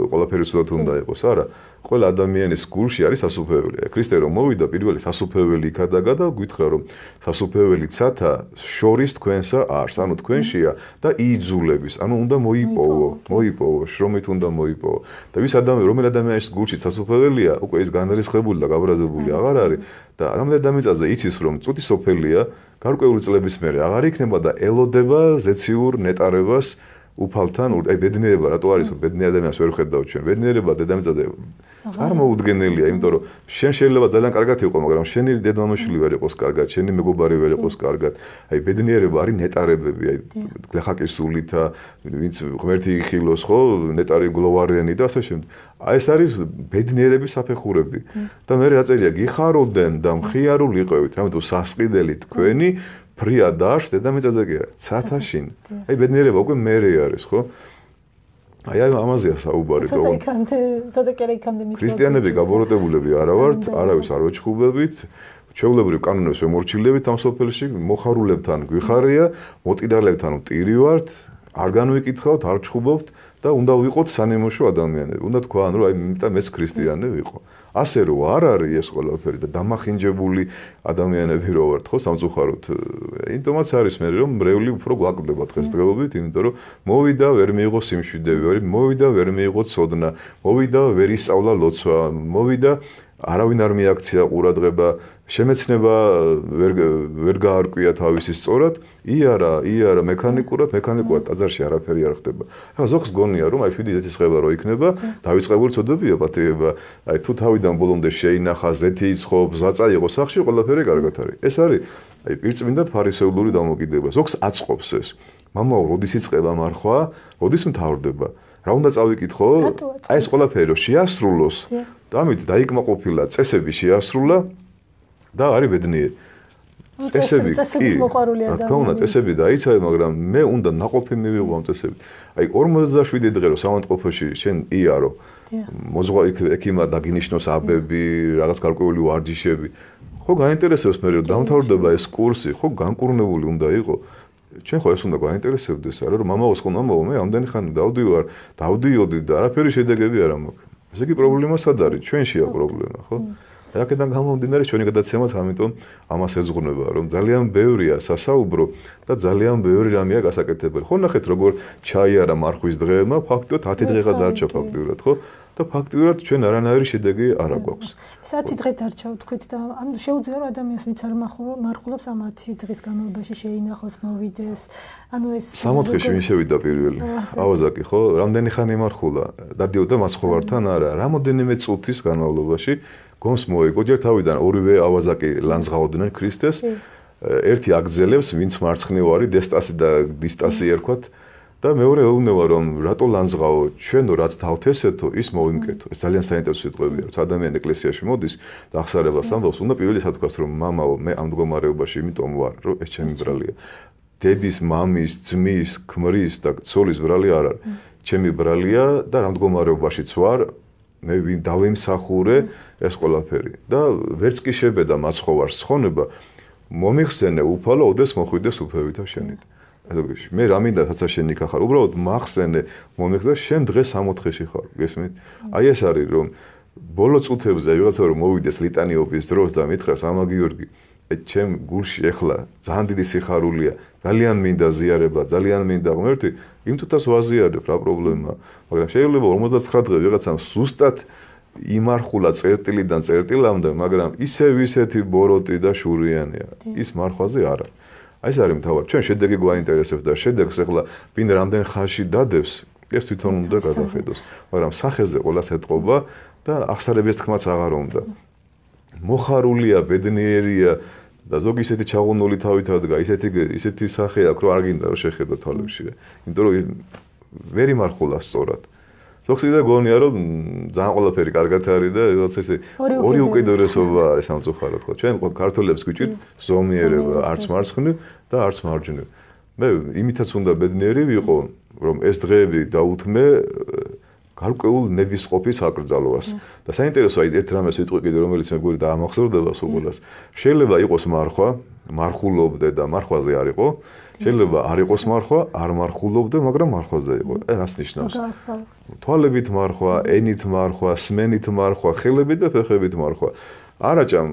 ყველაფერი სულად უნდა იყოს, არა. ყველა ადამიანის გულში არის სასუფეველი. ქრისტე რომ მოვიდა, პირველი სასუფეველი იქადაგა და გითხრა, რომ სასუფეველი ცათა შორის თქვენსა არს, ანუ თქვენშია და იძულების, ანუ უნდა მოიპოვო, შრომით უნდა მოიპოვო. და რომელი ადამიანის გულში სასუფეველია, უკვე ის განრისხებული და გაბრაზებული აღარ არის და ამდენ დამიწაზე იცის, რომ წუთი სოფელია, გარკვეული წლების მერე აღარ იქნება და ელოდება ზეციურ ნეტარებას უფალთან, აი ბედნიერება რატო არის, ბედნიერ ადამიანს ვერ ხედავ ჩვენ. ბედნიერება დედამიწაზე წარმოუდგენელია, იმიტომ რომ შენ შეიძლება ძალიან კარგად იყო, მაგრამ შენი დედმამაშვილი ვერ იყოს კარგად, შენი მეგობარი ვერ იყოს კარგად. აი ბედნიერება არის ნეტარებები, აი გლეხაკის სულითა, ვინც ღმერთი იხილოს, ხო, ნეტარი გლოვარიანი და ასე შემდეგ. აი ეს არის ბედნიერების საფეხურები. და მე რა წერია, გიხარობდნენ და მხიარული იყავით, რამეთუ სასყიდელი თქვენი ფრია დაშ დედამიწაზე კი არა, ცათაშინ. აი ბედნიერება უკვე მერე არის, ხო? აი ამაზეა საუბარი და ცოტა კი არა იქამდე მის ქრისტიანები გაბოროტებულები არა ვართ, არავის არ ვეჩხუბებით, ჩვეულებრივ კანონებს ვემორჩილებით ამ სოფელში, მოხარულებთან გვიხარია, მოტირალებთან ვტირი ვართ, არ განვიკითხავთ, არ ჩხუბობთ და უნდა ვიყოთ სანიმუშო ადამიანები. უნდა თქვან, რომ აი იმიტომ ეს ქრისტიანი ვიყო. ასე რომ არ არის ეს ყველაფერი და დამახინჯებული ადამიანები რო ვართ, ხო, სამწუხაროდ. იმიტომაც არის მე რომ მრევლი უფრო გვაკლდება დღესდღეობით, იმიტომ რომ მოვიდა, ვერ მიიღო სიმშვიდე, მოვიდა, ვერ მიიღო ცოდნა, მოვიდა, ვერ ისწავლა ლოცვა, მოვიდა, არავინ არ მიაქცია ყურადღება, შემეცნება ვერ გაარკვია თავისი სწორად, იარა მექანიკურად ტაძარში არაფერი არ ხდება. ახლა ზოგს გონია რომ აი 7 ზეთისხება რო იქნება, დავიწყებული წოდებია პატიება, აი თუ თავიდან ბოლომდე შეინახა, ზეთი იცხობს, ზაცა იყო სახში, ყველაფერი კარგად არის. ეს არის აი პირწმინდად ფარისეულური დამოკიდება. ზოგს აწყობს ეს. მამაო, როდის იწყება მარხვა, როდის მთავრდება? რა უნდა წავიკითხო? აი ეს ყველაფერი რო შეასრულოს, და ამით დაიკმაყოფილა, წესები შეასრულა და არის ბედნიერი. წესების მოყვარული ადამიანი. რა თქმა უნდა, წესები დაიცავე, მაგრამ მე უნდა ნაყოფი მივიღო ამ წესებით. აი 47 დღე რო სამანტყოფოში შენ იარო. მოზღვა ექიმა დაგინიშნოს აბები, რაღაც გარკვეული ვარჯიშები. ხო გაინტერესებს მე რომ დამთავრდება ეს კურსი, ხო განკურნებული უნდა იყო. ჩვენ ხო ეს უნდა გაინტერესებდეს, არა რომ მამაოს ხო მამაო, მე ამდენი ხანი დავდიოდი და არაფერი შედეგები არ მაქვს. ესე იგი პრობლემა სად არის? ჩვენშია პრობლემა, ხო? აი აქედან გამომდინარე ჩვენი გადაცემაც ამიტომ ამას ეძღვნება, რომ ძალიან ბევრია სასაუბრო და ძალიან ბევრი რამეა გასაკეთებელი. ხო ნახეთ როგორ ჩაიარა მარხვის დღეებმა, ფაქტობრივად 10 დღეღა დარჩა ფაქტობრივად, ხო? და ფაქტობრივად ჩვენ არანაირი შედეგი არ აქვს. 10 დღე დარჩა თქვით და ანუ შეუძლია რომ ადამიანს ვინც არ მარხულობს ამ 10 დღის განმავლობაში შეინახოს, მოვიდეს. ანუ ეს 60-ში ვინ შევიდა პირველი? ავაზაკი, ხო? რამდენი ხანი მარხულა? დადიოდა მასხოვართან არა, რამოდენიმე წუთის განმავლობაში გონს მოიგო, ჯერ თავიდან ორივე ავაზაკი ლანძღაოდნენ ქრისტეს. ერთი აგზელებს, ვინც მარცხნივ არის, დესტასი და დისტასი ერქვათ. და მეორე ეუბნება რომ რატო ლანძღაო, ჩვენო რაც თავთესეთო, ის მოვიმკეთო. ეს ძალიან საინტერესო სიტყვებია, რომ ადამიანი ეკლესიაში მოდის და აღსარებას ამბობს, უნდა პირველი სათქვას რომ მამაო, მე ამ მდგომარეობაში იმიტომ ვარ, რომ ეს ჩემი ბრალია. დედის, მამის, ძმის, ქმრის და ცოლის ბრალი არ არის. ჩემი ბრალია და რა მდგომარეობაშიც ვარ, მე ვინ დავემსახურე ეს ყველაფერი. და ვერც კი შებედა მასხოვარს ცხონება, მომიხსენე უფალო, ოდეს მოხვიდეს უფევითა შენით. მე რა მინდა თაცა შენი ხარ, უბრალოდ მახსენე მომიხსენე შენ დღეს 60-ში ხარ, გესმით? აი ეს არის რომ ბოლო წუთებზე ვიღაცა რომ მოვიდეს ლიტანიობის დროს და მითხრას ამა გიორგი, ჩემ გულში ეხლა ძალიან დიდი სიხარულია, ძალიან მინდა ზიარება, ძალიან მინდა ღმერთი, იმ თუთას ვაზიარებ რა პრობლემაა, მაგრამ შეიძლება 59 დღე ვიღაცამ სუსტად იმარხულა წერტილიდან წერტილამდე, მაგრამ ისეთი ბოროტი და შურიანია, ის მარხვაზე არა. აი ეს არის მთავარი. ჩვენ შედეგი გვაინტერესებს და შედეგს ახლა ვინ რამდენ ხანში დადევს, ეს თვითონ უნდა გადახედოს. მაგრამ სახეზე ყველას ეთყობა და აღსარების თქმაც აღარ უნდა. მოხარულია, ბედნიერია და ზოგი ისეთი ჩაღუნული თავით ადგა, ისეთი სახე აქვს, რომ არ გინდა რომ შეხედო თვალებში. იმიტომ რომ ვერ იმარხულა სწორად. ზოგს და გონია რომ ძალიან ყველაფერი კარგად არის და რაღაც ესე ორი უკიდურესობა არის სამწუხაროდ ხო. ჩვენ ქართველებს გვიჭირთ ზომიერება, არც მარცხნივ და არც მარჯვნივ. მე იმითაც უნდა ბედნიერი ვიყო, რომ ეს დღეები დაუთმე გარკვეულ ნებისყოფის აკრძალვას. და საინტერესოა ერთ რამეს ვიტყვი კიდე რომელიც მე გვერდ ამახსოვრდება სულ. შეიძლება იყოს მარხვა, მარხულობდე და მარხვაზე არ იყო. შეიძლება არ იყოს მარხვა, არ მარხულობდე, მაგრამ მარხვაზე იყო. რას ნიშნავს? თვალებით მარხვა, ენით მარხვა, სმენით მარხვა, ხელებით და ფეხებით მარხვა. არაჭამ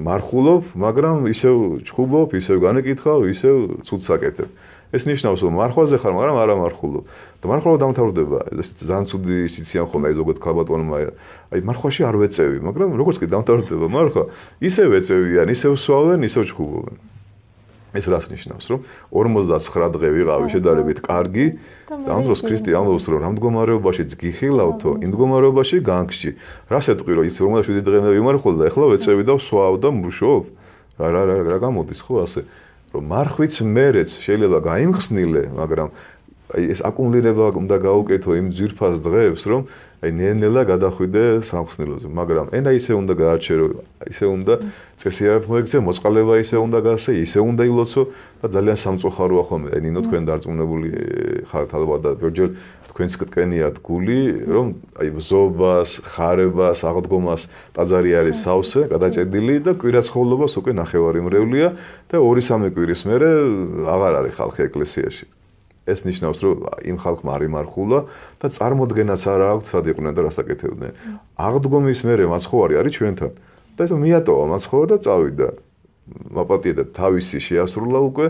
მარხულობ, მაგრამ ისევ ჩხუბობ, ისევ განეკითხავ, ისევ ცუდს აკეთებ. ეს ნიშნავს, რომ მარხვაზე ხარ, მაგრამ არ ამარხულობ. და მარხვა დამთავრდება. ეს ძალიან ცუდი სიციან ხოლმე აი ზოგადად ქალბატონმა. აი მარხვაში არ ვეწევი, მაგრამ როგორც კი დამთავრდება მარხვა, ისევ ეწევიან, ისევ სვავენ, ისევ ჩხუბობენ. ეს რას ნიშნავს, რომ 49 დღე ვიყავი შედარებით კარგი, ამ დროს ქრისტე ამბობს, რომ რამ მდგომარეობაშიც გიხილავთო, იმ მდგომარეობაში განგში. რას ეტყვი, რომ ის 57 დღემდე ვიმარხვალ და ეხლა ვეწევი და ვსვავ და მუშაობ. რა გამოდის ხო ასე, რომ მარხვიც მერეც შეიძლება გაიმხსნილე, მაგრამ ეს აკუმულირება უნდა გაუკეთო იმ ძვირფას დღეებს, რომ ნელ-ნელა გადახვიდე სამხსნელოზე, მაგრამ ენა ისე უნდა გაარჩერო, ისე უნდა წესიარად მოექცე, მოწყალება ისე უნდა გასე, ისე უნდა ილოცო და ძალიან სამწუხაროა ხოლმე. ნინო თქვენ დარწმუნებული ხართ ალბათ და ჯერჯერ თქვენს გტკენიათ გული, რომ ბზობას, ხარებას, აღდგომას ტაძარი არის სავსე, გადაჭედილი და კვირაცხოვლობას უკვე ნახევარი მრევლია და 2-3 კვირის მერე აღარ არის ხალხი ეკლესიაში. ეს ნიშნავს, რომ იმ ხალხმა არ იმარხულა და წარმოდგენაც არ აქვს, სად იყვნენ და რას აკეთებდნენ. აღდგომის მერე მაცხოვარი არის ჩვენთან. და ეს მიატოვა მაცხოვარ და წავიდა. მაპატია და თავისი შეასრულა უკვე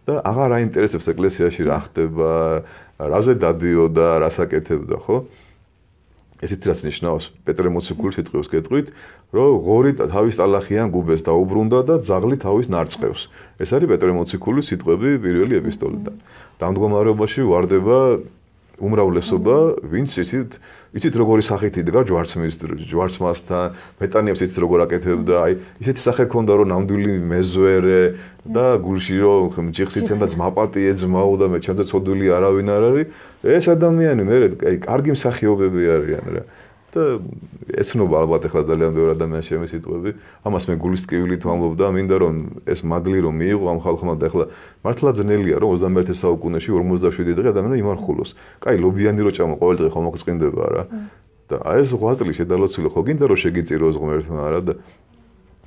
და აღარ აინტერესებს ეკლესიაში რა ხდება, რაზე დადიოდა, რას აკეთებდა, ხო? ესეთ რას ნიშნავს? პეტრე მოციქულის სიტყვის გეტყვით, რომ ღორი თავის ტალახიან გუბეს დაუბრუნდა და ძაღლი თავის ნარწყევს. ეს არის პეტრე მოციქულის სიტყვები პირველი ეპისტოლიდან. დამდგომარეობაში ვარდება უმრავლესობა, ვინც იცით როგორი სახით იდგა ჯვარცმასთან, მეტანიებს იცით როგორ აკეთებდა, აი ისეთი სახე ქონდა რომ ნამდვილი მეზვერე და გულში რომ ჯიხს იცემდა ძმაპატი ეძმაო და მე ჩემზე ცოდვილი არავინ არ არის, ეს ადამიანი მე აი კარგი მსახიობები არიან რა. და ეცნობა ალბათ ახლა ძალიან ბევრი ადამიანის შემის სიტყვები. ამას მე გულის ტკივილით ვამბობ და მინდა რომ ეს მადლი რომ მიიღო ამ ხალხმა და ახლა მართლა ძნელია რომ 21 საუკუნეში 47 დღე ადამიანი იმარხულოს. კაი, ლობიანი რო ჭამო ყოველ დღე ხომ მოგწყინდება რა. და აი ეს 8 წელი შედალოცილი ხო გინდა რომ შეგიწიროს ღმერთმა რა და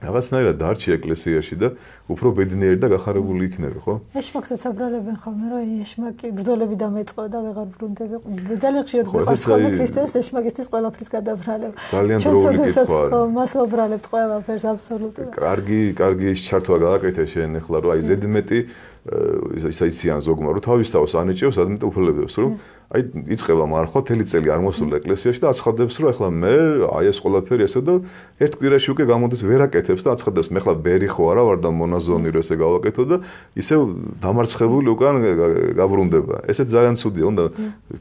რაღაცნაირად დარჩი ეკლესიაში და უფრო ბედნიერი და გახარებული იქნები, ხო? ეშმაკსაც აბრალებენ ხოლმე, რომ ეშმაკი ბრძოლები დამეწყო და ვეღარ ბრუნდები. ძალიან ხშირად გვიყვარს ხოლმე ქრისტეს ეშმაკისთვის ყველაფრის გადაბრალებ. ძალიან დროული კითხვაა. ხო, მას ვაბრალებთ ყველაფერს აბსოლუტურად. კარგი ჩართვა გააკეთე შენ ახლა, რომ აი ზედმეტი ისაიციან ზოგმა, რომ თავის თავს ანიჭებს ადმეტ უფლებებს, რომ აი იწყება მარხვა, თელი წელი არ მოსულა ეკლესიაში და აცხადებს, რომ ახლა მე აი ეს ყველაფერი ესე და ერთ კვირაში უკვე გამოდის ვერ აკეთებს და აცხადებს, მე ახლა ბერი ხო არა ვარ და მონაზონი რომ ესე გავაკეთო და ისევ დამარცხებული უკან გაბრუნდება. ესეც ძალიან ცუდია, უნდა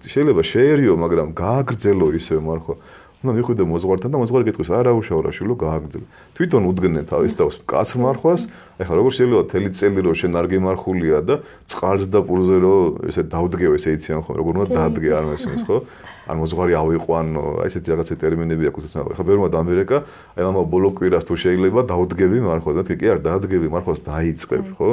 შეიძლება შეერიო, მაგრამ გააგრძელო ისე მარხვა. უნდა მიხვიდე მოძღვართან და მოძღვარი გეტყვის არა უშავრა შვილო გააგრძელე. თვითონ უდგნენ თავის თავს კაც მარხვას, ეხლა როგორ შეიძლება თელი წელი რომ შენ არ გემარხულია და წყალს და პურზე რომ ესე დაუდგევ ესე იციან ხო როგორ უნდა დაადგე არ მესმის ხო? ან მოძღვარი ავიყვანო, აი ესეთი რაღაცა ტერმინები აქვს უცნაური. ეხლა ბევრმა ამერიკა, აი მამა ბოლო კვირას თუ შეიძლება დაუდგები მარხვას და კი არ დაადგები მარხვას დაიწყებ ხო?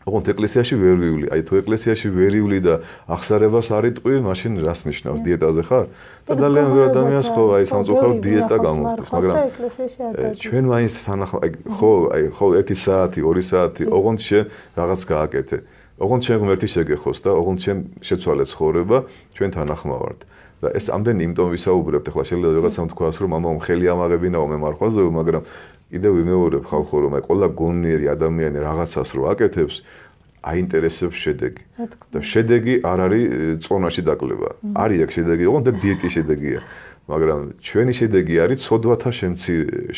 ოღონდ ეკლესიაში ვერ ვივლი. აი თუ ეკლესიაში ვერ ვივლი და აღსარებას არ იტყვი, მაშინ რას ნიშნავს? დიეტაზე ხარ? და ძალიან ბევრი ადამიანს ხო აი სამწუხაროდ დიეტა გამოსდის, მაგრამ ჩვენ მაინც ხო 1 საათი, 2 საათი, ოღონდ შენ რაღაც გააკეთე. ოღონდ შენ ღმერთი შეგეხოს და ოღონდ შენ შეცვალე ცხოვრება, ჩვენ თანახმავართ. და ეს ამდენი იმიტომ ვისაუბრებთ, ახლა შეიძლება რაღაცამ თქვას, რომ მამამ ხელი ამაღებინაო მე მარხვაზე, მაგრამ კიდევ ვიმეორებ ხალხო, რომ აი ყველა გონიერი ადამიანი რაღაცას რო აკეთებს, აინტერესებს შედეგი. და შედეგი არ არის წონაში დაკლება. არის აქ შედეგი, ოღონდ დიეტის შედეგია. მაგრამ ჩვენი შედეგი არის ცოდვათა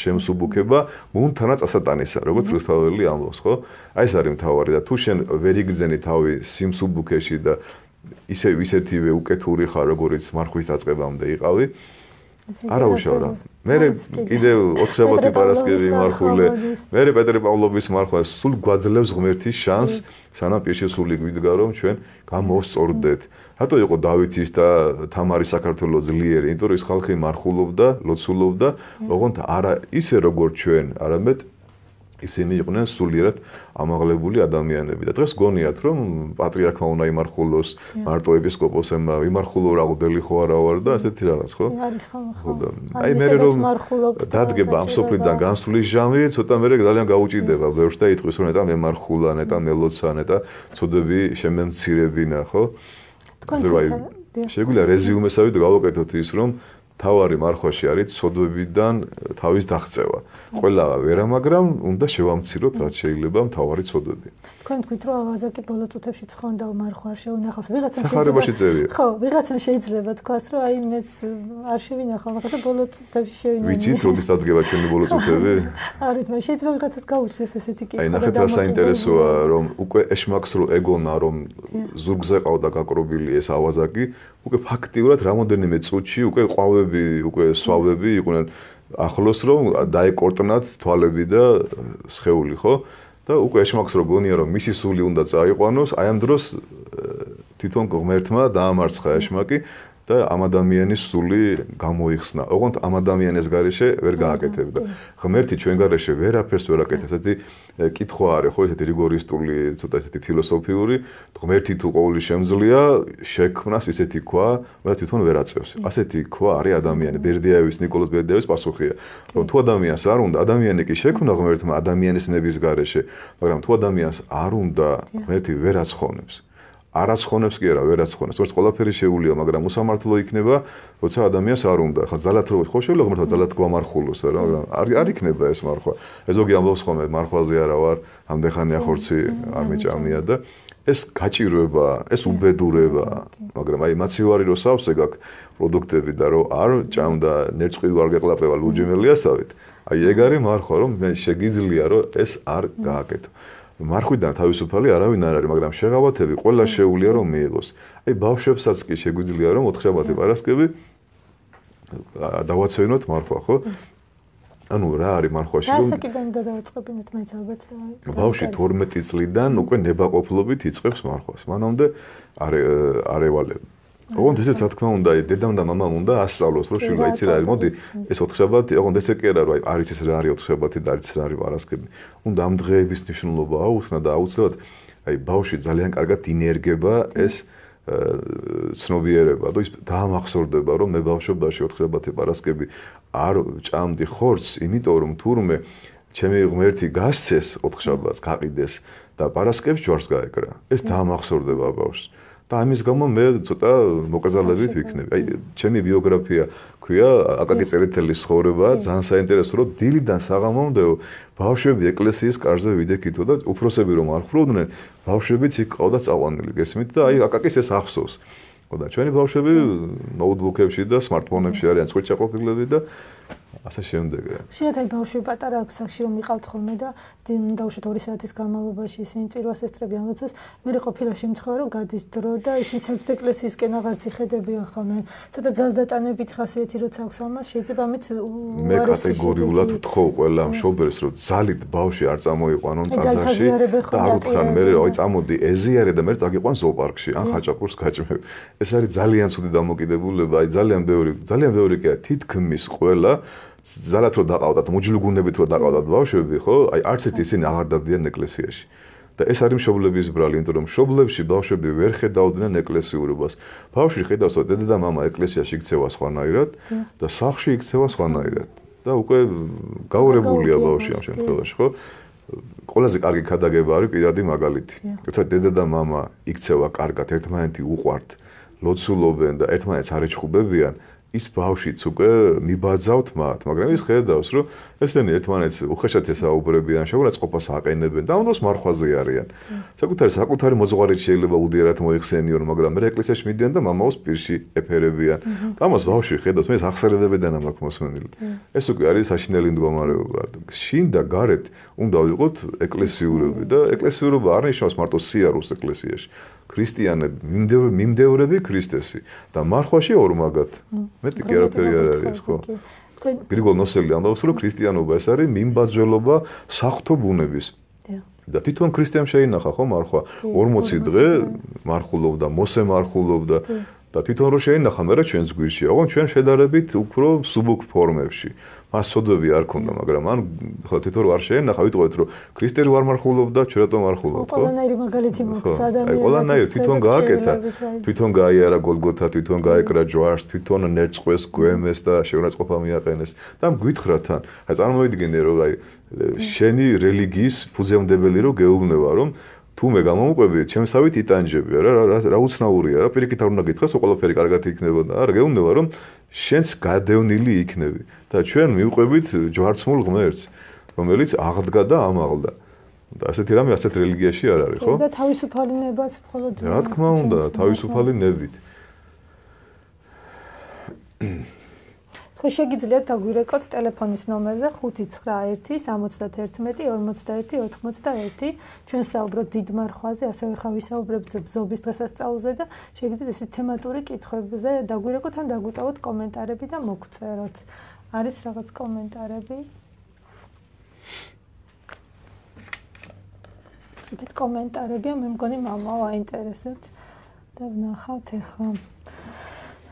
შემსუბუქება მუნთანა წასატანისა, როგორც რუსთაველი ამბობს, ხო? აი ეს არის მთავარი და თუ შენ ვერ იგზენი თავი სიმსუბუქეში და ისეთივე უკეთური ხარ, როგორც მარხვის დაწყებამდე იყავი, არა უშავრა. მე კიდევ 4 შაბათი პარასკევი მარხულე, მე პეტრე პავლობის მარხვა სულ გვაძლევს ღმერთის შანსს, სანამ პირში სული გვიდგა რომ ჩვენ გამოვსწორდეთ. რატო იყო დავითის და თამარის საქართველოს ძლიერი? იმიტომ რომ ის ხალხი მარხულობდა, ლოცულობდა, ოღონდ არა ისე როგორ ჩვენ, არამედ ისინი იყვნენ სულიერად ამაღლებული ადამიანები და დღეს გონიათ რომ პატრიარქმა უნდა იმარხულოს, მარტო ეპისკოპოსებმა იმარხულო რა გუდელი ხო არა ვარ და ასეთი რაღაც ხო? არის ხო. აი მე რომ დადგება ამ სოფლიდან განსulis ჟამი, ცოტა მე ძალიან გაუჭირდება ბევრს და იტყვის რომ ნეტა მე მარხულა, ნეტა მელოცა, ნეტა ცოდები შემემცირებინა ხო? შეგვიძლია რეზიუმესავით გავაკეთოთ ის რომ თავარი მარხვაში არის ცოდვებიდან თავის დაღწევა. ყველა ვერა, მაგრამ უნდა შევამციროთ რაც შეიძლება თავარი ცოდვები. თქვენ თქვით რომ ავაზაკი ბოლო წუთებში ცხონდა მარხვა არ შეუნახავს. ვიღაცამ სახარებაში წერია. ხო, ვიღაცამ შეიძლება თქვას რომ აი მეც არ შევინახავ, მაგრამ ბოლო წუთებში შევინახე. ვიცით როდის დადგება ჩვენი ბოლო წუთები? არით, მაგრამ შეიძლება ვიღაცას გაუჩნდეს ესეთი კითხვა. აი ნახეთ რა საინტერესოა რომ უკვე ეშმაკს რო ეგონა რომ ზურგზე ყავდა გაკრობილი ეს ავაზაკი, უკვე ფაქტიურად რამოდენიმე წუთში უკვე ყვავები, უკვე სვავები იყვნენ ახლოს რომ დაეკორტნათ თვალები და სხეული, ხო? და უკვე ეშმაკს რო გონია რომ მისი სული უნდა წაიყვანოს, აი ამ დროს თვითონ ღმერთმა დაამარცხა ეშმაკი და ამ ადამიანის სული გამოიხსნა. ოღონდ ამ ადამიანის გარეშე ვერ გააკეთებდა. ღმერთი ჩვენ გარეშე ვერაფერს ვერ აკეთებს. ესეთი კითხვა არის, ხო, ესეთი რიგორისტული, ცოტა ესეთი ფილოსოფიური, ღმერთი თუ ყოველი შემძლია, შექმნას ისეთი ქვა, მაგრამ თვითონ ვერ აწევს. ასეთი ქვა არის ადამიანი. ბერდიაევის, ნიკოლოზ ბერდიაევის პასუხია, რომ თუ ადამიანს არ უნდა, ადამიანი კი შექმნა ღმერთმა ადამიანის ნების გარეშე, მაგრამ თუ ადამიანს არ უნდა, ღმერთი ვერ აცხონებს. არაცხონებს კი არა, ვერ აცხონებს. თორე ყველაფერი შეუულია, მაგრამ უსამართლო იქნება, როცა ადამიანს არ უნდა. ხა ძალად რო ხო შეიძლება ღმერთმა ძალად გვამარხულოს, მაგრამ არ იქნება ეს მარხვა. ეს ზოგი ამბობს ხოლმე, მარხვაზე არა ვარ, ამდეხანია ხორცი არ მეჭამია და ეს გაჭირვება, ეს უბედურება, მაგრამ აი მაცივარი რო სავსე გაქვს პროდუქტები და რო არ ჭამდა ნერწყვი არ გეყლაპება ლუჯიმელიასავით. აი ეგ არის მარხვა, რომ მე შეგიძლია რომ ეს არ გააკეთო. მარხვიდან თავისუფალი არავინ არ არის, მაგრამ შეღავათები ყველა შეუულია რომ მიიღოს. აი ბავშვებსაც კი შეგვიძლია რომ 4-შაბათი პარასკევი დავაცვენოთ მარხვა, ხო? ანუ რა არის მარხვაში რომ რასაკიდან უნდა დავაწყებინოთ მეც ალბათ. ბავშვი 12 წლიდან უკვე ნებაყოფლობით იწყებს მარხვას. მანამდე არ ევალებ. ოღონდ ესეც რა თქმა უნდა, დედამ და მამამ უნდა ასწავლოს, რომ შვილო იცი რა არის, მოდი ეს 4-შაბათი, ოღონდ ესე კი არა, რომ აი არის ეს რა არის 4-შაბათი და არის რა არის პარასკევი. უნდა ამ დღეების მნიშვნელობა აუხსნა და აუცილებლად აი ბავშვი ძალიან კარგად ინერგება ეს ცნობიერება და ის დაამახსოვრდება, რომ მე ბავშვობაში 4-შაბათი პარასკევი არ ჭამდი ხორცს, იმიტომ რომ თურმე ჩემი ღმერთი გასცეს 4-შაბათს, გაყიდეს და პარასკევს ჯვარს გაეკრა. ეს დაამახსოვრდება ბავშვს. და ამის გამო მე ცოტა მოკრძალებით ვიქნები. აი, ჩემი ბიოგრაფია ქვია აკაკი წერეთელის ცხოვრება, ძალიან საინტერესო, რომ დილიდან საღამომდეო ბავშვები ეკლესიის კარზე ვიდექითო და უფროსები რომ არ ხროდნენ, ბავშვებიც იქ ყავდა წაყვანილი, გესმით და აი აკაკის ეს ახსოვს. და ჩვენი ბავშვები ნოუთბუქებში და სმარტფონებში არიან წვეჭაყოფილები და ასე შემდეგ. შეიძლება აი ბავშვები პატარა აქ რომ მიყავთ ხოლმე და დაუშვათ 2 საათის განმავლობაში ისინი წირვას ესწრებიან ლოცვას, მე ყოფილა შემთხვევა რომ გადის დრო და ისინი საერთოდ ეკლესიისკენ აღარც იხედებიან ხოლმე. ცოტა ძალდატანებით ხასიათი როცა აქვს ამას, შეიძლება ამით მე კატეგორიულად ვთხოვ ყველა მშობელს, რომ ძალით ბავშვი არ წამოიყვანონ ტაძარში და არ უთხრან მე აი წამოდი ეზიარე და მე წაგიყვან ზოოპარკში ან ხაჭაპურს გაჭმევ. ეს არის ძალიან ცუდი დამოკიდებულება, აი ძალიან ბევრი კი თითქმის ყველა ძალად რო დაყავდათ, მოჯლუგუნებით რო დაყავდათ ბავშვები, ხო? აი არც ერთი ისინი აღარ დადიან ეკლესიაში. და ეს არის მშობლების ბრალი, იმიტომ რომ მშობლებში ბავშვები ვერ ხედავდნენ ეკლესიურობას. ბავშვი ხედავს, რომ დედა და მამა ეკლესიაში იქცევა სხვანაირად და სახლში იქცევა სხვანაირად. და უკვე გაურებულია ბავშვი ამ შემთხვევაში, ხო? ყველაზე კარგი ქადაგება არის პირადი მაგალითი. როცა დედა და მამა იქცევა კარგად, ერთმანეთი უყვართ, ლოცულობენ და ერთმანეთს არ ეჩხუბებიან, ის ბავშვიც უკვე მიბაძავთ მათ, მაგრამ ის ხედავს, რომ ესენი ერთმანეთს უხეშად ესაუბრებიან, შეურაცხყოფას აყენებენ და ამას მარხვაზე არიან. საკუთარი მოძღვარით შეიძლება უდიერად მოიხსენიონ, მაგრამ მე ეკლესიაში მიდიან და მამაოს პირში ეფერებიან. ამას ბავშვი ხედავს, მე ახსენებდებიან ამ აქ მოსმენილი. ეს უკვე არის საშინელი მდგომარეობა. შინ და გარეთ უნდა ვიყოთ ეკლესიურები და ეკლესიურობა არ ნიშნავს მარტო სიარულს ეკლესიაში. ქრისტიანები, მიმდევრები ქრისტესი და მარხვაში ორმაგად. მეტი კი არაფერი არ არის, ხო? გრიგოლ ნოსელი ამბობს, რომ ქრისტიანობა ეს არის მიმბაძველობა საღვთო ბუნების. და თვითონ ქრისტემ შეინახა, ხო, მარხვა 40 დღე მარხულობდა, მოსე მარხულობდა და თვითონ რო შეინახა, მე რა ჩვენს გვირში, ოღონდ ჩვენ შედარებით უფრო სუბუქ ფორმებში. მას სოდები არ ქონდა, მაგრამ ან ხო თვითონ არ შეენახა, ვიტყოდეთ, რომ ქრისტე ვარ მარხულობდა, ჩვენ რატომ მარხულობთ, ხო? ყველანაირი მაგალითი მოგცა ადამიანს. ყველანაირი თვითონ გააკეთა, თვითონ გაიარა გოლგოთა, თვითონ გაეკრა ჯვარს, თვითონ ნერწყვეს, გვემეს და შეურაცხყოფა მიაყენეს. და გვითხრა თან. აი წარმოვიდგინე, რომ აი შენი რელიგიის ფუძემდებელი რო გეუბნება, რომ თუ მე გამომყვებით, ჩემსავით იტანჯები რა უცნაურია რა, პირიქით არ უნდა გითხრას, ყველაფერი კარგად იქნებოდა. არა, გეუბნება რომ შენს გადევნილი იქნები და ჩვენ მივყვებით ჯვარცმულ ღმერთს, რომელიც აღდგა და ამაღლდა. და ასეთი რამე ასეთ რელიგიაში არ არის, ხო? და თავისუფალი ნებაც მხოლოდ რა თქმა უნდა, თავისუფალი ნებით. ხო შეგიძლიათ დაგვირეკოთ ტელეფონის ნომერზე 591-71-41-81. ჩვენ საუბრობთ დიდ მარხვაზე, ასევე ხავისაუბრებთ ბზობის დღესასწაულზე და შეგიძლიათ ესეთ თემატური კითხვებზე დაგვირეკოთ ან დაგვიტოვოთ კომენტარები და მოგწეროთ. არის რაღაც კომენტარები? ესეთ კომენტარებია, მე მგონი მამაო აინტერესებთ და ვნახავთ ახლა.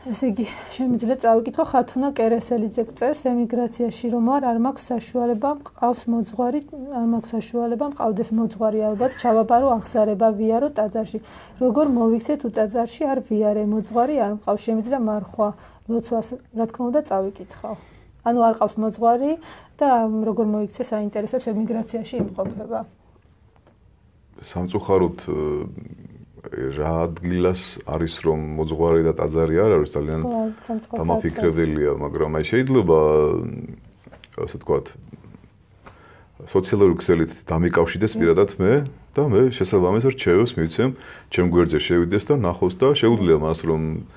ესე იგი, შემიძლია წავიკითხო ხათუნა კერესელიძე წერს ემიგრაციაში რომ არ მაქვს საშუალება, მყავს მოძღვარი, არ მაქვს საშუალება, მყავდეს მოძღვარი ალბათ ჩავაბარო აღსარება ვიარო ტაძარში. როგორ მოვიქცე თუ ტაძარში არ ვიარე, მოძღვარი არ მყავს, შემიძლია მარხვა, ლოცვას რა თქმა უნდა წავიკითხავ. ანუ არ ყავს მოძღვარი და როგორ მოიქცე საინტერესებს ემიგრაციაში იმყოფება. სამწუხაროდ რა ადგილას არის რომ მოძღვარი და ტაძარი არ არის ძალიან დამაფიქრებელია, მაგრამ აი შეიძლება ასე ვთქვათ სოციალური ქსელით დამიკავშირდეს პირადად მე და მე შესაბამის რჩევებს მივცემ ჩემ გვერდზე შევიდეს და ნახოს და შეუძლია მას რომ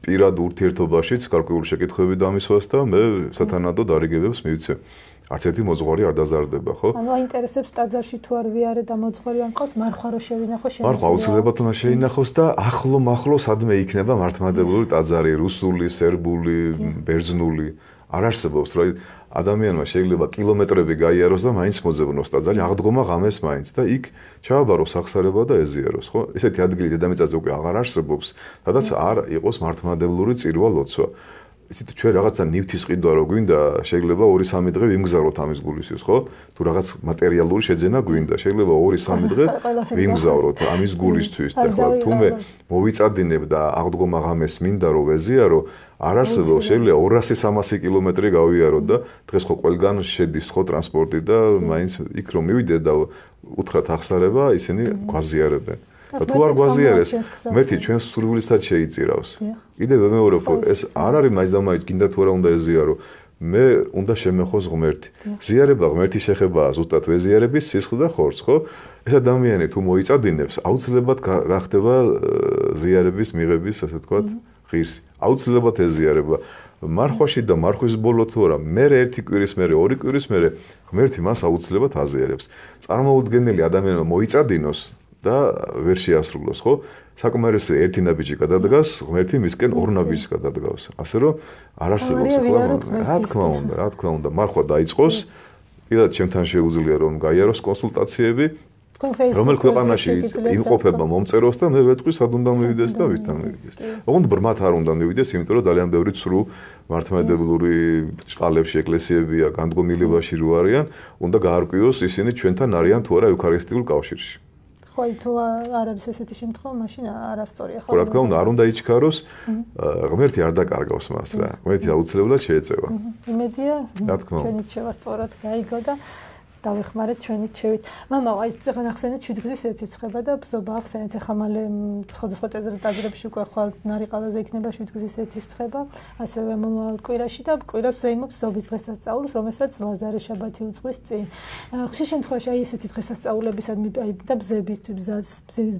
პირად ურთიერთობაშიც გარკვეული შეკითხვები დამისვას და მე სათანადო დარიგებებს მივცემ. არც ერთი მოძღვარი არ დაზარდება, ხო? ანუ აინტერესებს ტაძარში თუ არ ვიარე და მოძღვარი არ მყავს, მარხვა რო შევინახო შემიძლია. მარხვა აუცილებლად უნდა შეინახოს და ახლო სადმე იქნება მართლმადიდებლური ტაძარი, რუსული, სერბული, ბერძნული. არ არსებობს, რა ადამიანმა შეიძლება კილომეტრები გაიაროს და მაინც მოძებნოს ტაძარი, აღდგომა ღამეს მაინც და იქ ჩააბაროს აღსარება და ეზიაროს, ხო? ესეთი ადგილი დედამიწაზე უკვე აღარ არსებობს, სადაც არ იყოს მართლმადიდებლური წირვა ლოცვა. ისეთ ჩვენ რაღაცა ნივთის ყიდვა რო გვინდა, შეიძლება 2-3 დღე ვიმგზავროთ ამის გულისთვის, ხო? თუ რაღაც მატერიალური შეძენა გვინდა, შეიძლება 2-3 დღე ვიმგზავროთ ამის გულისთვის და ხო, თუ მე მოვიწადინებ და აღდგომა ღამეს მინდა რომ ვეზიარო, არ არსებობს, შეიძლება 200-300 კილომეტრი გავიარო და დღეს ხო ყველგან შედის ხო ტრანსპორტი და მაინც იქ რომ მივიდე და უთხრათ აღსარება, ისინი გვაზიარებენ. თუ არ გვაზიარეს, მეთი ჩვენ სურვილისაც შეიწირავს. კიდევ მეორე ხო, ეს არ არის მაინც და მაინც გინდა თუ არა უნდა ეზიარო. მე უნდა შემეხოს ღმერთი. ზიარება ღმერთის შეხებაა ზუსტად ვეზიარების სისხლ და ხორცს, ხო? ეს ადამიანი თუ მოიწადინებს, აუცილებლად გახდება ზიარების მიღების, ასე ვთქვათ, ღირსი. აუცილებლად ეზიარება. მარხვაში და მარხვის ბოლო თუ არა, მე 1 კვირის მერე, 2 კვირის მერე ღმერთი მას აუცილებლად აზიარებს. წარმოუდგენელი ადამიანმა მოიწადინოს და ვერ შეასრულოს, ხო? საკმარისი ერთი ნაბიჯი გადადგას, ღმერთი მისკენ 2 ნაბიჯს გადადგავს. ასე რომ არ არსებობს ახლა რა თქმა უნდა, მარხვა დაიწყოს, კიდევ ჩემთან შეუძლია რომ გაიაროს კონსულტაციები, რომელ ქვეყანაში იმყოფება მომწეროს და მე ვეთქვი სად უნდა მივიდეს და ვისთან მივიდეს. ოღონდ ბრმათ არ უნდა მივიდეს, იმიტომ რომ ძალიან ბევრი ცრუ მართლმადიდებლური ჭყალებში ეკლესიებია, განდგომილებაში რო არიან, უნდა გაარკვიოს ისინი ჩვენთან არიან თუ არა ევქარისტიულ კავშირში. ხო, თუ არ არის ესეთი შემთხვევა, მაშინ არასწორია, ხო? რა თქმა უნდა, არ უნდა იჩქაროს, ღმერთი არ დაკარგავს მას რა. ღმერთი აუცილებლად შეეწევა. იმედია, ჩვენით შევა სწორად გაიგო და დავეხმარეთ ჩვენით შევით. მამაო, აი წეგან ახსენეთ 7 გზის ეთიცხება და ბზობა ახსენეთ. ახლა მალე სხვადასხვა ტაძრებში უკვე ხვალ ნარიყალაზე იქნება 7 გზის ეთიცხება, ასევე მომავალ კვირაში და კვირას ზეიმობს ბზობის დღესასწაულს, რომელსაც ლაზარე შაბათი უძღვის წინ. ხშირ შემთხვევაში აი ესეთი დღესასწაულებისადმი და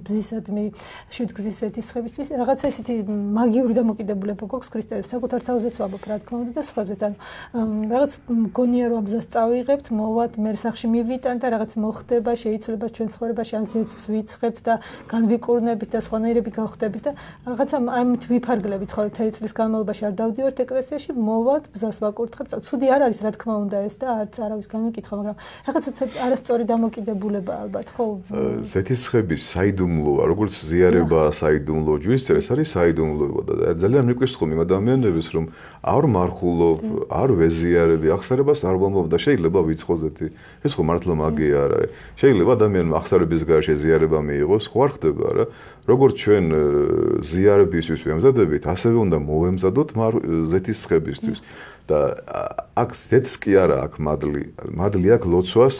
ბზისადმი 7 გზის ეთიცხებისთვის რაღაცა ესეთი მაგიური დამოკიდებულება გვაქვს ქრისტიანებს, საკუთარ თავზეც ვამბობ, რა თქმა უნდა და სხვებზეც. ანუ რაღაც მგონია რომ ბზას წავიღებთ, მოვად მე მივიტან და რაღაც მოხდება, შეიცვლება ჩვენ ცხოვრებაში, ან ზეცს ვიცხებთ და განვიკურნებით და სხვანაირები გავხდებით და რაღაცა ამით ვიფარგლებით ხოლმე მთელი წლის განმავლობაში არ დავდივართ ეკლესიაში, მოვალთ, ბზას ვაკურთხებთ. ცუდი არ არის, რა თქმა უნდა ეს და არც არავის გამიკითხა, მაგრამ რაღაცა არასწორი დამოკიდებულება ალბათ, ხო? ზეთისხების საიდუმლოა, როგორც ზიარება საიდუმლო ჯვისწერ, ეს არის საიდუმლოება და ძალიან მიყვისხომ იმ ადამიანებს, რომ არ მარხულობ, არ ვეზიარები, აღსარებას არ ვამბობ და შეიძლება ვიცხოვდეთი. ეს ხო მართლა მაგია არ არის. შეიძლება ადამიანმა აღსარების გარშე ზიარება მიიღოს, ხო არ ხდება რა. როგორც ჩვენ ზიარებისთვის ვემზადებით, ასევე უნდა მოვემზადოთ ზეთისხებისთვის. და აქ ზეთს კი არა აქვს მადლი აქვს ლოცვას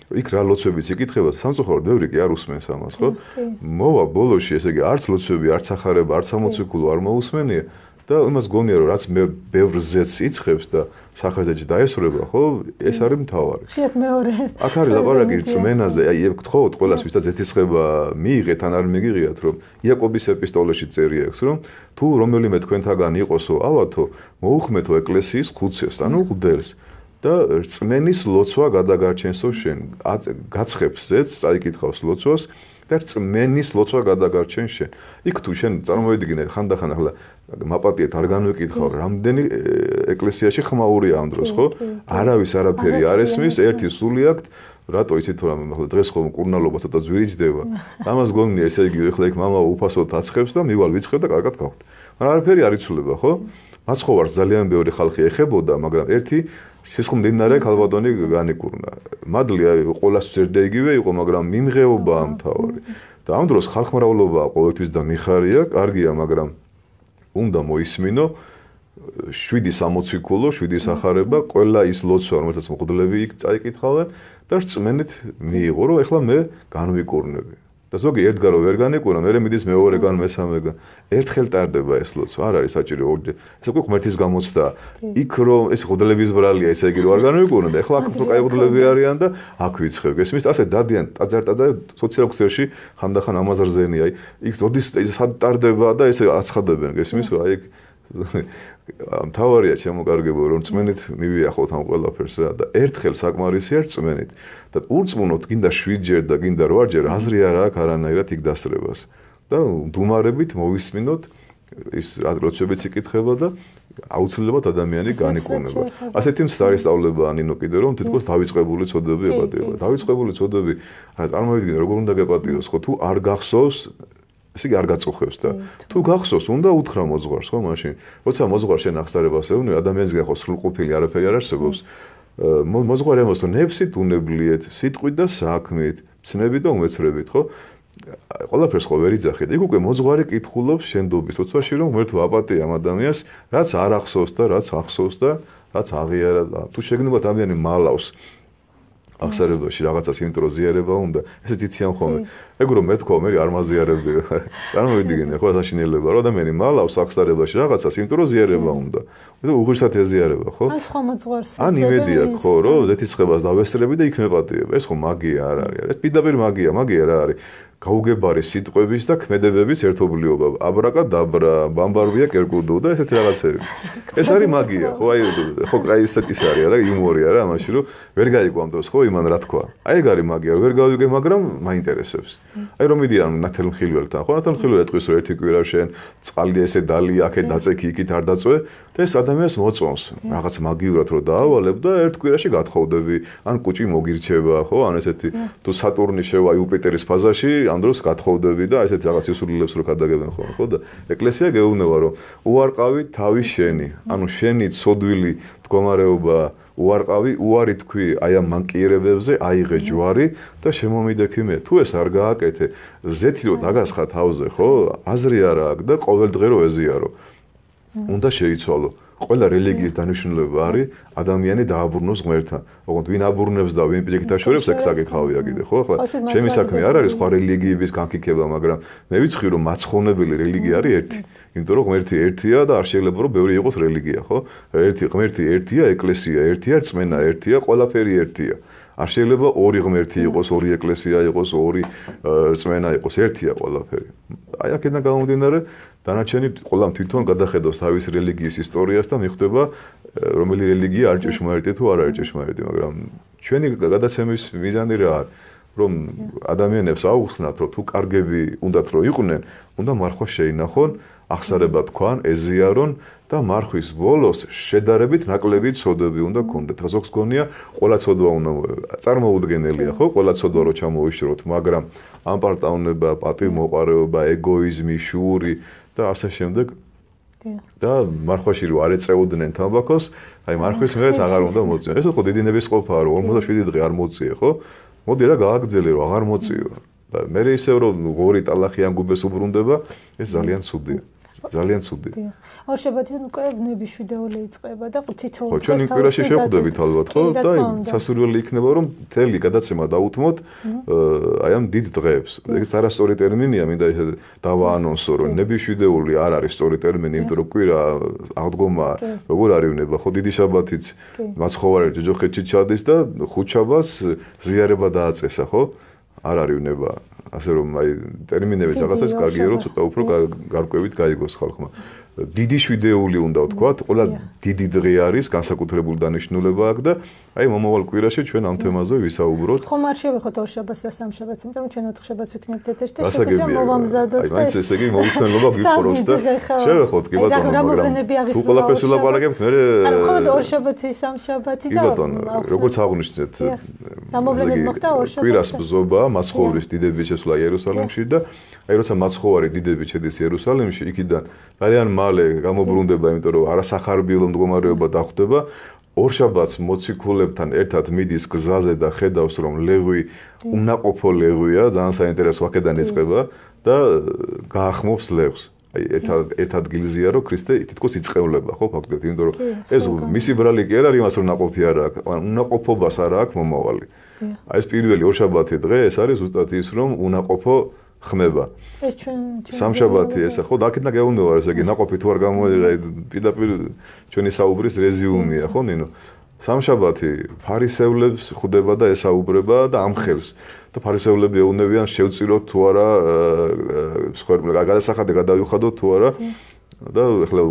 იქ რა ლოცვებიც იკითხება, სამწუხაროდ ბევრი კი არ usmens ამას, ხო? მოვა ბოლოში, ესე იგი, არც ლოცვები, არც ახარება, არც სამოციქულო არ მოусმენია და იმას გონია, რომ რაც მე ბევრ ზეც იწყებს და სახაზეჭი დაესრულება, ხო? ეს არის მთავარი. ხშირად მეორე. აქ არის ლაპარაკი რწმენაზე, აი გთხოვთ ყველას, ვისაც ეთისხება მიიღეთ ან არ მიგიღიათ, რომ იაკობის ეპისტოლეში წერია აქვს, რომ თუ რომელიმე თქვენთაგან იყოსო ავათო, მოუხმეთო ეკლესიის ხუცესს, ანუ მღვდელს და რწმენის ლოცვა გადაგარჩენსო შენ. გაცხებს ზეც, წაიკითხავს ლოცვას და რწმენის ლოცვა გადაგარჩენ შენ. იქ თუ შენ წარმოვიდგინე ხანდახან ახლა მაპატიეთ არ განვეკითხავ, რამდენი ეკლესიაში ხმაურია ამ დროს, ხო? არავის არაფერი არ ესმის, ერთი სული აქვს, რატო იცით რომ ახლა დღეს ხომ კურნალობა ცოტა ძვირიჯდება. ამას გონია, ესე იგი, ახლა იქ მამა უფასოდ აცხებს და მივალ ვიცხებ და კარგად გავხდ. მაგრამ არაფერი არ იცვლება, ხო? მაცხოვარს ძალიან ბევრი ხალხი ეხებოდა, მაგრამ ერთი სისხლმდინარე ქალბატონი განიკურნა. მადლია, ყოველას ზერდა იგივე იყო, მაგრამ მიმღეობაა მთავარი. და ამ დროს ხალხმრავლობა ყოველთვის და მიხარია, კარგია, მაგრამ უნდა მოისმინო 7 სამოციქულო, 7 სახარება, ყველა ის ლოცვა, რომელსაც მღვდლები იქ წაიკითხავენ და რწმენით მიიღო, რომ ეხლა მე განვიკურნები. და ზოგი ერთგარო ვერ განეკურნა, მე მიდის მეორეგან, მესამეგან. ერთხელ ტარდება ეს ლოცვა, არ არის საჭირო ორჯერ. ეს უკვე ღმერთის გამოცდა. იქ რომ ეს მღვდლების ბრალია, ესე იგი რომ არ განვიკურნა და ეხლა აქ უფრო კაი მღვდლები არიან და აქ ვიცხებ. ესმის ასე დადიან ტაძარ-ტაძარ სოციალურ ქსელში ხანდახან ამაზე რზენია. იქ როდის სად ტარდება და ესე აცხადებენ, ესმის რა იქ მთავარია შემოკარგებო რომ რწმენით მივიახოთ ამ ყველაფერს რა და ერთხელ საკმარისია რწმენით და ურწმუნოთ გინდა 7ჯერ და გინდა 8ჯერ აზრი არ აქვს არანაირად იქ დასწრებას და დუმარებით მოვისმინოთ ის ადროცებიც იკითხება და აუცილებლად ადამიანი განიკურნება. ასეთი მსტარი სწავლება ანინო კიდე რომ თითქოს დავიწყებული წოდები ეპატიება. დავიწყებული წოდები წარმოვიდგინე როგორ უნდა გეპატიოს ხო თუ არ გახსოვს ესე იგი არ გაწუხებს და თუ გახსოვს უნდა უთხრა მოძღვარს ხო მაშინ როცა მოძღვარ შენ აღსარებას ეუბნები ადამიანისგან ხო სრულყოფილი არაფერი არ არსებობს მოძღვარი ამას რომ ნებსით უნებლიეთ სიტყვით და საქმით ცნებით და უმეცრებით ხო ყველაფერს ხო ვერ იძახეთ იქ უკვე მოძღვარი კითხულობს შენდობის თუცვაში რომ ღმერთო აპატია ამ ადამიანს რაც არ ახსოვს და რაც ახსოვს და რაც აღიარა და თუ შეგნებათ ადამიანი მალავს აღსარებაში რაღაცას იმიტომ რომ ზიარება უნდა ესეც იციან ხოლმე ეგ რომ მე თქვა მე არ მაზიარებდი წარმოვიდგინე ხო საშინელება რომ ადამიანი მალავს აღსარებაში რაღაცას იმიტომ რომ ზიარება უნდა და უღირსად ეზიარება ხო ან სხვა მოძღვარს ან იმედი აქვს ხო რომ ზეთისხებას დავესწრები და იქ მეპატიება ეს ხო მაგია არ არის ეს პირდაპირ მაგია რა არის გაუგებარი სიტყვების და ქმედებების ერთობლიობა აბრაკა დაბრა ბამბარვია კერკუდო და ესეთი რაღაცები ეს არის მაგია ხო აი ხო აი ესეთი არის რა იუმორია რა ამაში რომ ვერ გაიგო ამ დროს ხო იმან რა თქვა აი ეგ არის მაგია ვერ გავიგე მაგრამ მაინტერესებს აი რომ მიდიან ნათელმხილველთან ხო ნათელმხილველი ეთქვის რომ ერთი კვირა შენ წყალი ესე დალი აქეთ დაწექი იქით არ დაწვე და ეს ადამიანს მოწონს რაღაც მაგიურად რომ დაავალებ და ერთ კვირაში გათხოვდები ან კუჭი მოგირჩება ხო ან ესეთი თუ სატურნი შევა იუპიტერის ფაზაში ამ დროს გათხოვდები და ესეთ რაღაც ისურვილებს რო გადაგებენ ხო და ეკლესია გეუბნება რომ უარყავი თავი შენი ანუ შენი ცოდვილი მდგომარეობა უარყავი უარი თქვი აი ამ მანკიერებებზე აიღე ჯვარი და შემომიდექი მე თუ ეს არ გააკეთე ზეთი რო დაგასხა თავზე ხო აზრი არ აქვს და ყოველდღე რო ეზიარო უნდა შეიცვალო ყველა რელიგიის დანიშნულება არის ადამიანი დააბრუნოს ღმერთთან. ოღონდ ვინ აბრუნებს და ვინ პირიქით აშორებს, ეგ საკითხავია კიდე, ხო? ახლა ჩემი საქმე არ არის სხვა რელიგიების განკითხება, მაგრამ მე ვიცხი რომ მაცხოვნებელი რელიგია არის ერთი. იმიტომ რომ ღმერთი ერთია და არ შეიძლება რომ ბევრი იყოს რელიგია, ხო? ღმერთი ერთია, ეკლესია ერთია, რწმენა ერთია, ყველაფერი ერთია. არ შეიძლება ორი ღმერთი იყოს, ორი ეკლესია იყოს, ორი რწმენა იყოს, ერთია ყველაფერი. აი აქედან გამომდინარე დანარჩენი ყველამ თვითონ გადახედავს თავის რელიგიის ისტორიას და მიხვდება რომელი რელიგია არ ჭეშმარიტი თუ არ არის ჭეშმარიტი, მაგრამ ჩვენი გადაცემის მიზანი რა არის, რომ ადამიანებს აუხსნათ, რომ თუ კარგები უნდათ რომ იყვნენ, უნდა მარხვა შეინახონ, აღსარება თქვან, ეზიარონ და მარხვის ბოლოს შედარებით ნაკლები ცოდვები უნდა გქონდეთ. ზოგს გონია, ყველა ცოდვა უნდა წარმოუდგენელია, ხო? ყველა ცოდვა რო ჩამოიშროთ, მაგრამ ამპარტავნება, პატივმოყარეობა, ეგოიზმი, შური და ასე შემდეგ და მარხვაში რო არ ეწეოდნენ თამბაქოს, აი მარხვის მერეც აღარ უნდა მოწიო. ეს ხო დიდი ნებისყოფაა რომ 47 დღე არ მოწიე, ხო? მოდი რა გააგრძელე რომ აღარ მოწიო. და მე ისევ რომ ორი ტალახიან გუბეს უბრუნდება, ეს ძალიან ცუდია. ძალიან ცუდი. ორშაბათიდან უკვე ნების ვიდეოლი იწყება და თითოეულ ხო, ჩვენ იმ კვირაში შევხვდებით ალბათ, ხო? და სასურველი იქნება რომ მთელი გადაცემა დაუთმოთ აი ამ დიდ დღეებს. ეს არასწორი ტერმინია, მინდა დავაანონსო, რომ ნების ვიდეოლი არ არის სწორი ტერმინი, იმიტომ რომ კვირა აღდგომა როგორ არივნება, ხო, დიდი შაბათიც მაცხოვარი ჯოჯოხეთში ჩადის და ხუთშაბათს ზიარება დააწესა, ხო? არ არივნება. ასე რომ აი ტერმინების რაღაცას კარგია რომ ცოტა უფრო გარკვევით გაიგოს ხალხმა. დიდი შვიდეული უნდა ვთქვათ, ყველა დიდი დღე არის, განსაკუთრებული დანიშნულება აქვს და აი მომავალ კვირაში ჩვენ ამ თემაზე ვისაუბროთ. ხომ არ შევეხოთ ორშაბათს და სამშაბათს, იმიტომ რომ ჩვენ ოთხშაბათს ვიქნებთ ეთერში და შეგვიძლია მოვამზადოთ და აი ესე იგი მოუჩვენლობა გიყუროს და შევეხოთ კი ბატონო, მაგრამ თუ ყველაფერს ვილაპარაკებთ, მე ანუ მხოლოდ ორშაბათი, სამშაბათი და კი ბატონო, როგორც აღნიშნეთ, გამოვლენები მოხდა ორშაბათს. კვირას ბზობა, მაცხოვრის დიდების შესვლა იერუსალიმში და აი როცა მაცხოვარი დიდები შედის იერუსალიმში, იქიდან ძალიან მალე გამობრუნდება, იმიტომ რომ არასახარბიელო მდგომარეობა დახვდება. ორშაბათს მოციქულებთან ერთად მიდის გზაზე და ხედავს, რომ ლეღვი უნაყოფო ლეღვია, ძალიან საინტერესო აქედან ეწყება და გაახმობს ლევს. აი ერთ ადგილზეა, რომ ქრისტე თითქოს იწყევლება, ხო, ფაქტობრივად, იმიტომ რომ ეს მისი ბრალი კი არ არის იმას, რომ ნაყოფი არ აქვს, უნაყოფობას არ აქვს მომავალი. აი ეს პირველი ორშაბათი დღე, ეს არის ზუსტად ის, რომ უნაყოფო ხმება. ეს ჩვენ სამშაბათი ესა ხო და აქედან გეუნდობა ესე იგი ნაყოფი თუ არ გამოიღე პირდაპირ ჩვენი საუბრის რეზიუმია ხო ნინო სამშაბათი ფარისევლებს ხვდება და ესაუბრება და ამხელს და ფარისევლები ეუნებიან შევწიროთ თუ არა სხვა გადასახადი გადავიხადოთ თუ არა და ეხლა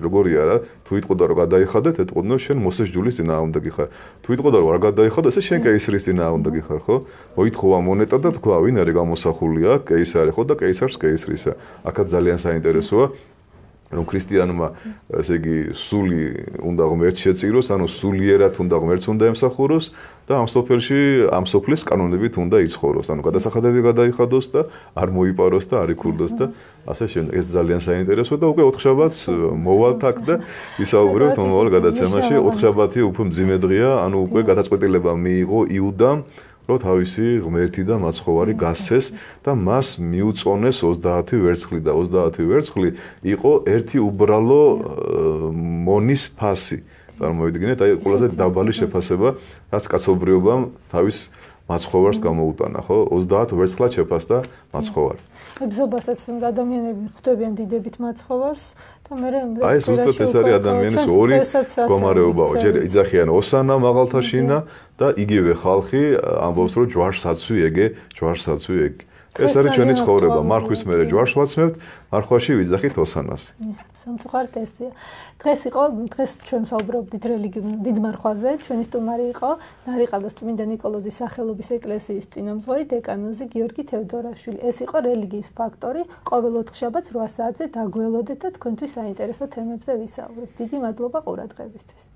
როგორია რა თუ იტყოდა რომ გადაიხადეთ ეტყოდნო შენ მოსეს ჯულის წინა უნდა გიხარ თუ იტყოდა რომ არ გადაიხადო ესე შენ კეისრის წინა უნდა გიხარ ხო მოითხოვა მონეტა და თქვა ვინ არის გამოსახულია კეისარი ხო და კეისარს კეისრისა აქაც ძალიან საინტერესოა რომ ქრისტიანმა ესე იგი სული უნდა ღმერთს შეწიროს ანუ სულიერად უნდა ღმერთს უნდა ემსახუროს და ამ სოფელში ამ სოფლის კანონებით უნდა იცხოვროს ანუ გადასახადები გადაიხადოს და არ მოიპაროს და არ იქურდოს და ასე შემდეგ ეს ძალიან საინტერესოა და უკვე ოთხშაბათს მოვალთ აქ და ვისაუბრებთ მომავალ გადაცემაში ოთხშაბათი უფრო მძიმე დღეა ანუ უკვე გადაწყვეტილება მიიღო იუდამ რომ თავისი ღმერთი და მაცხოვარი გასცეს და მას მიუწონეს 30 ვერცხლი და 30 ვერცხლი იყო ერთი უბრალო მონის ფასი. წარმოვიდგინეთ, აი ყველაზე დაბალი შეფასება, რაც კაცობრიობამ თავის მაცხოვარს გამოუტანა, ხო? 30 ვერცხლად შეფასდა მაცხოვარი. ბზობასაც ადამიანები ხვდებიან დიდებით მაცხოვარს და მე აი ზუსტად ეს არის ადამიანის ორი მდგომარეობა, ჯერ იძახიან ოსანა მაღალთაშინა და იგივე ხალხი ამბობს რომ ჯვარსაცვი ეგე ჯვარსაცვი ეგ ეს არის ჩვენი ცხოვრება მარხვის მერე ჯვარს ვაცმევთ მარხვაში ვიძახით ოსანას სამწუხაროდ ესია დღეს ჩვენ საუბრობდით რელიგიურ დიდ მარხვაზე ჩვენი სტუმარი იყო ნარიყალოს წმინდა ნიკოლოზის სახელობის ეკლესიის წინამძღვარი დეკანოზი გიორგი თევდორაშვილი ეს იყო რელიგიის ფაქტორი ყოველ ოთხშაბათს 8 საათზე დაგველოდეთ და თქვენთვის საინტერესო თემებზე ვისაუბრებთ დიდი მადლობა ყურადღებისთვის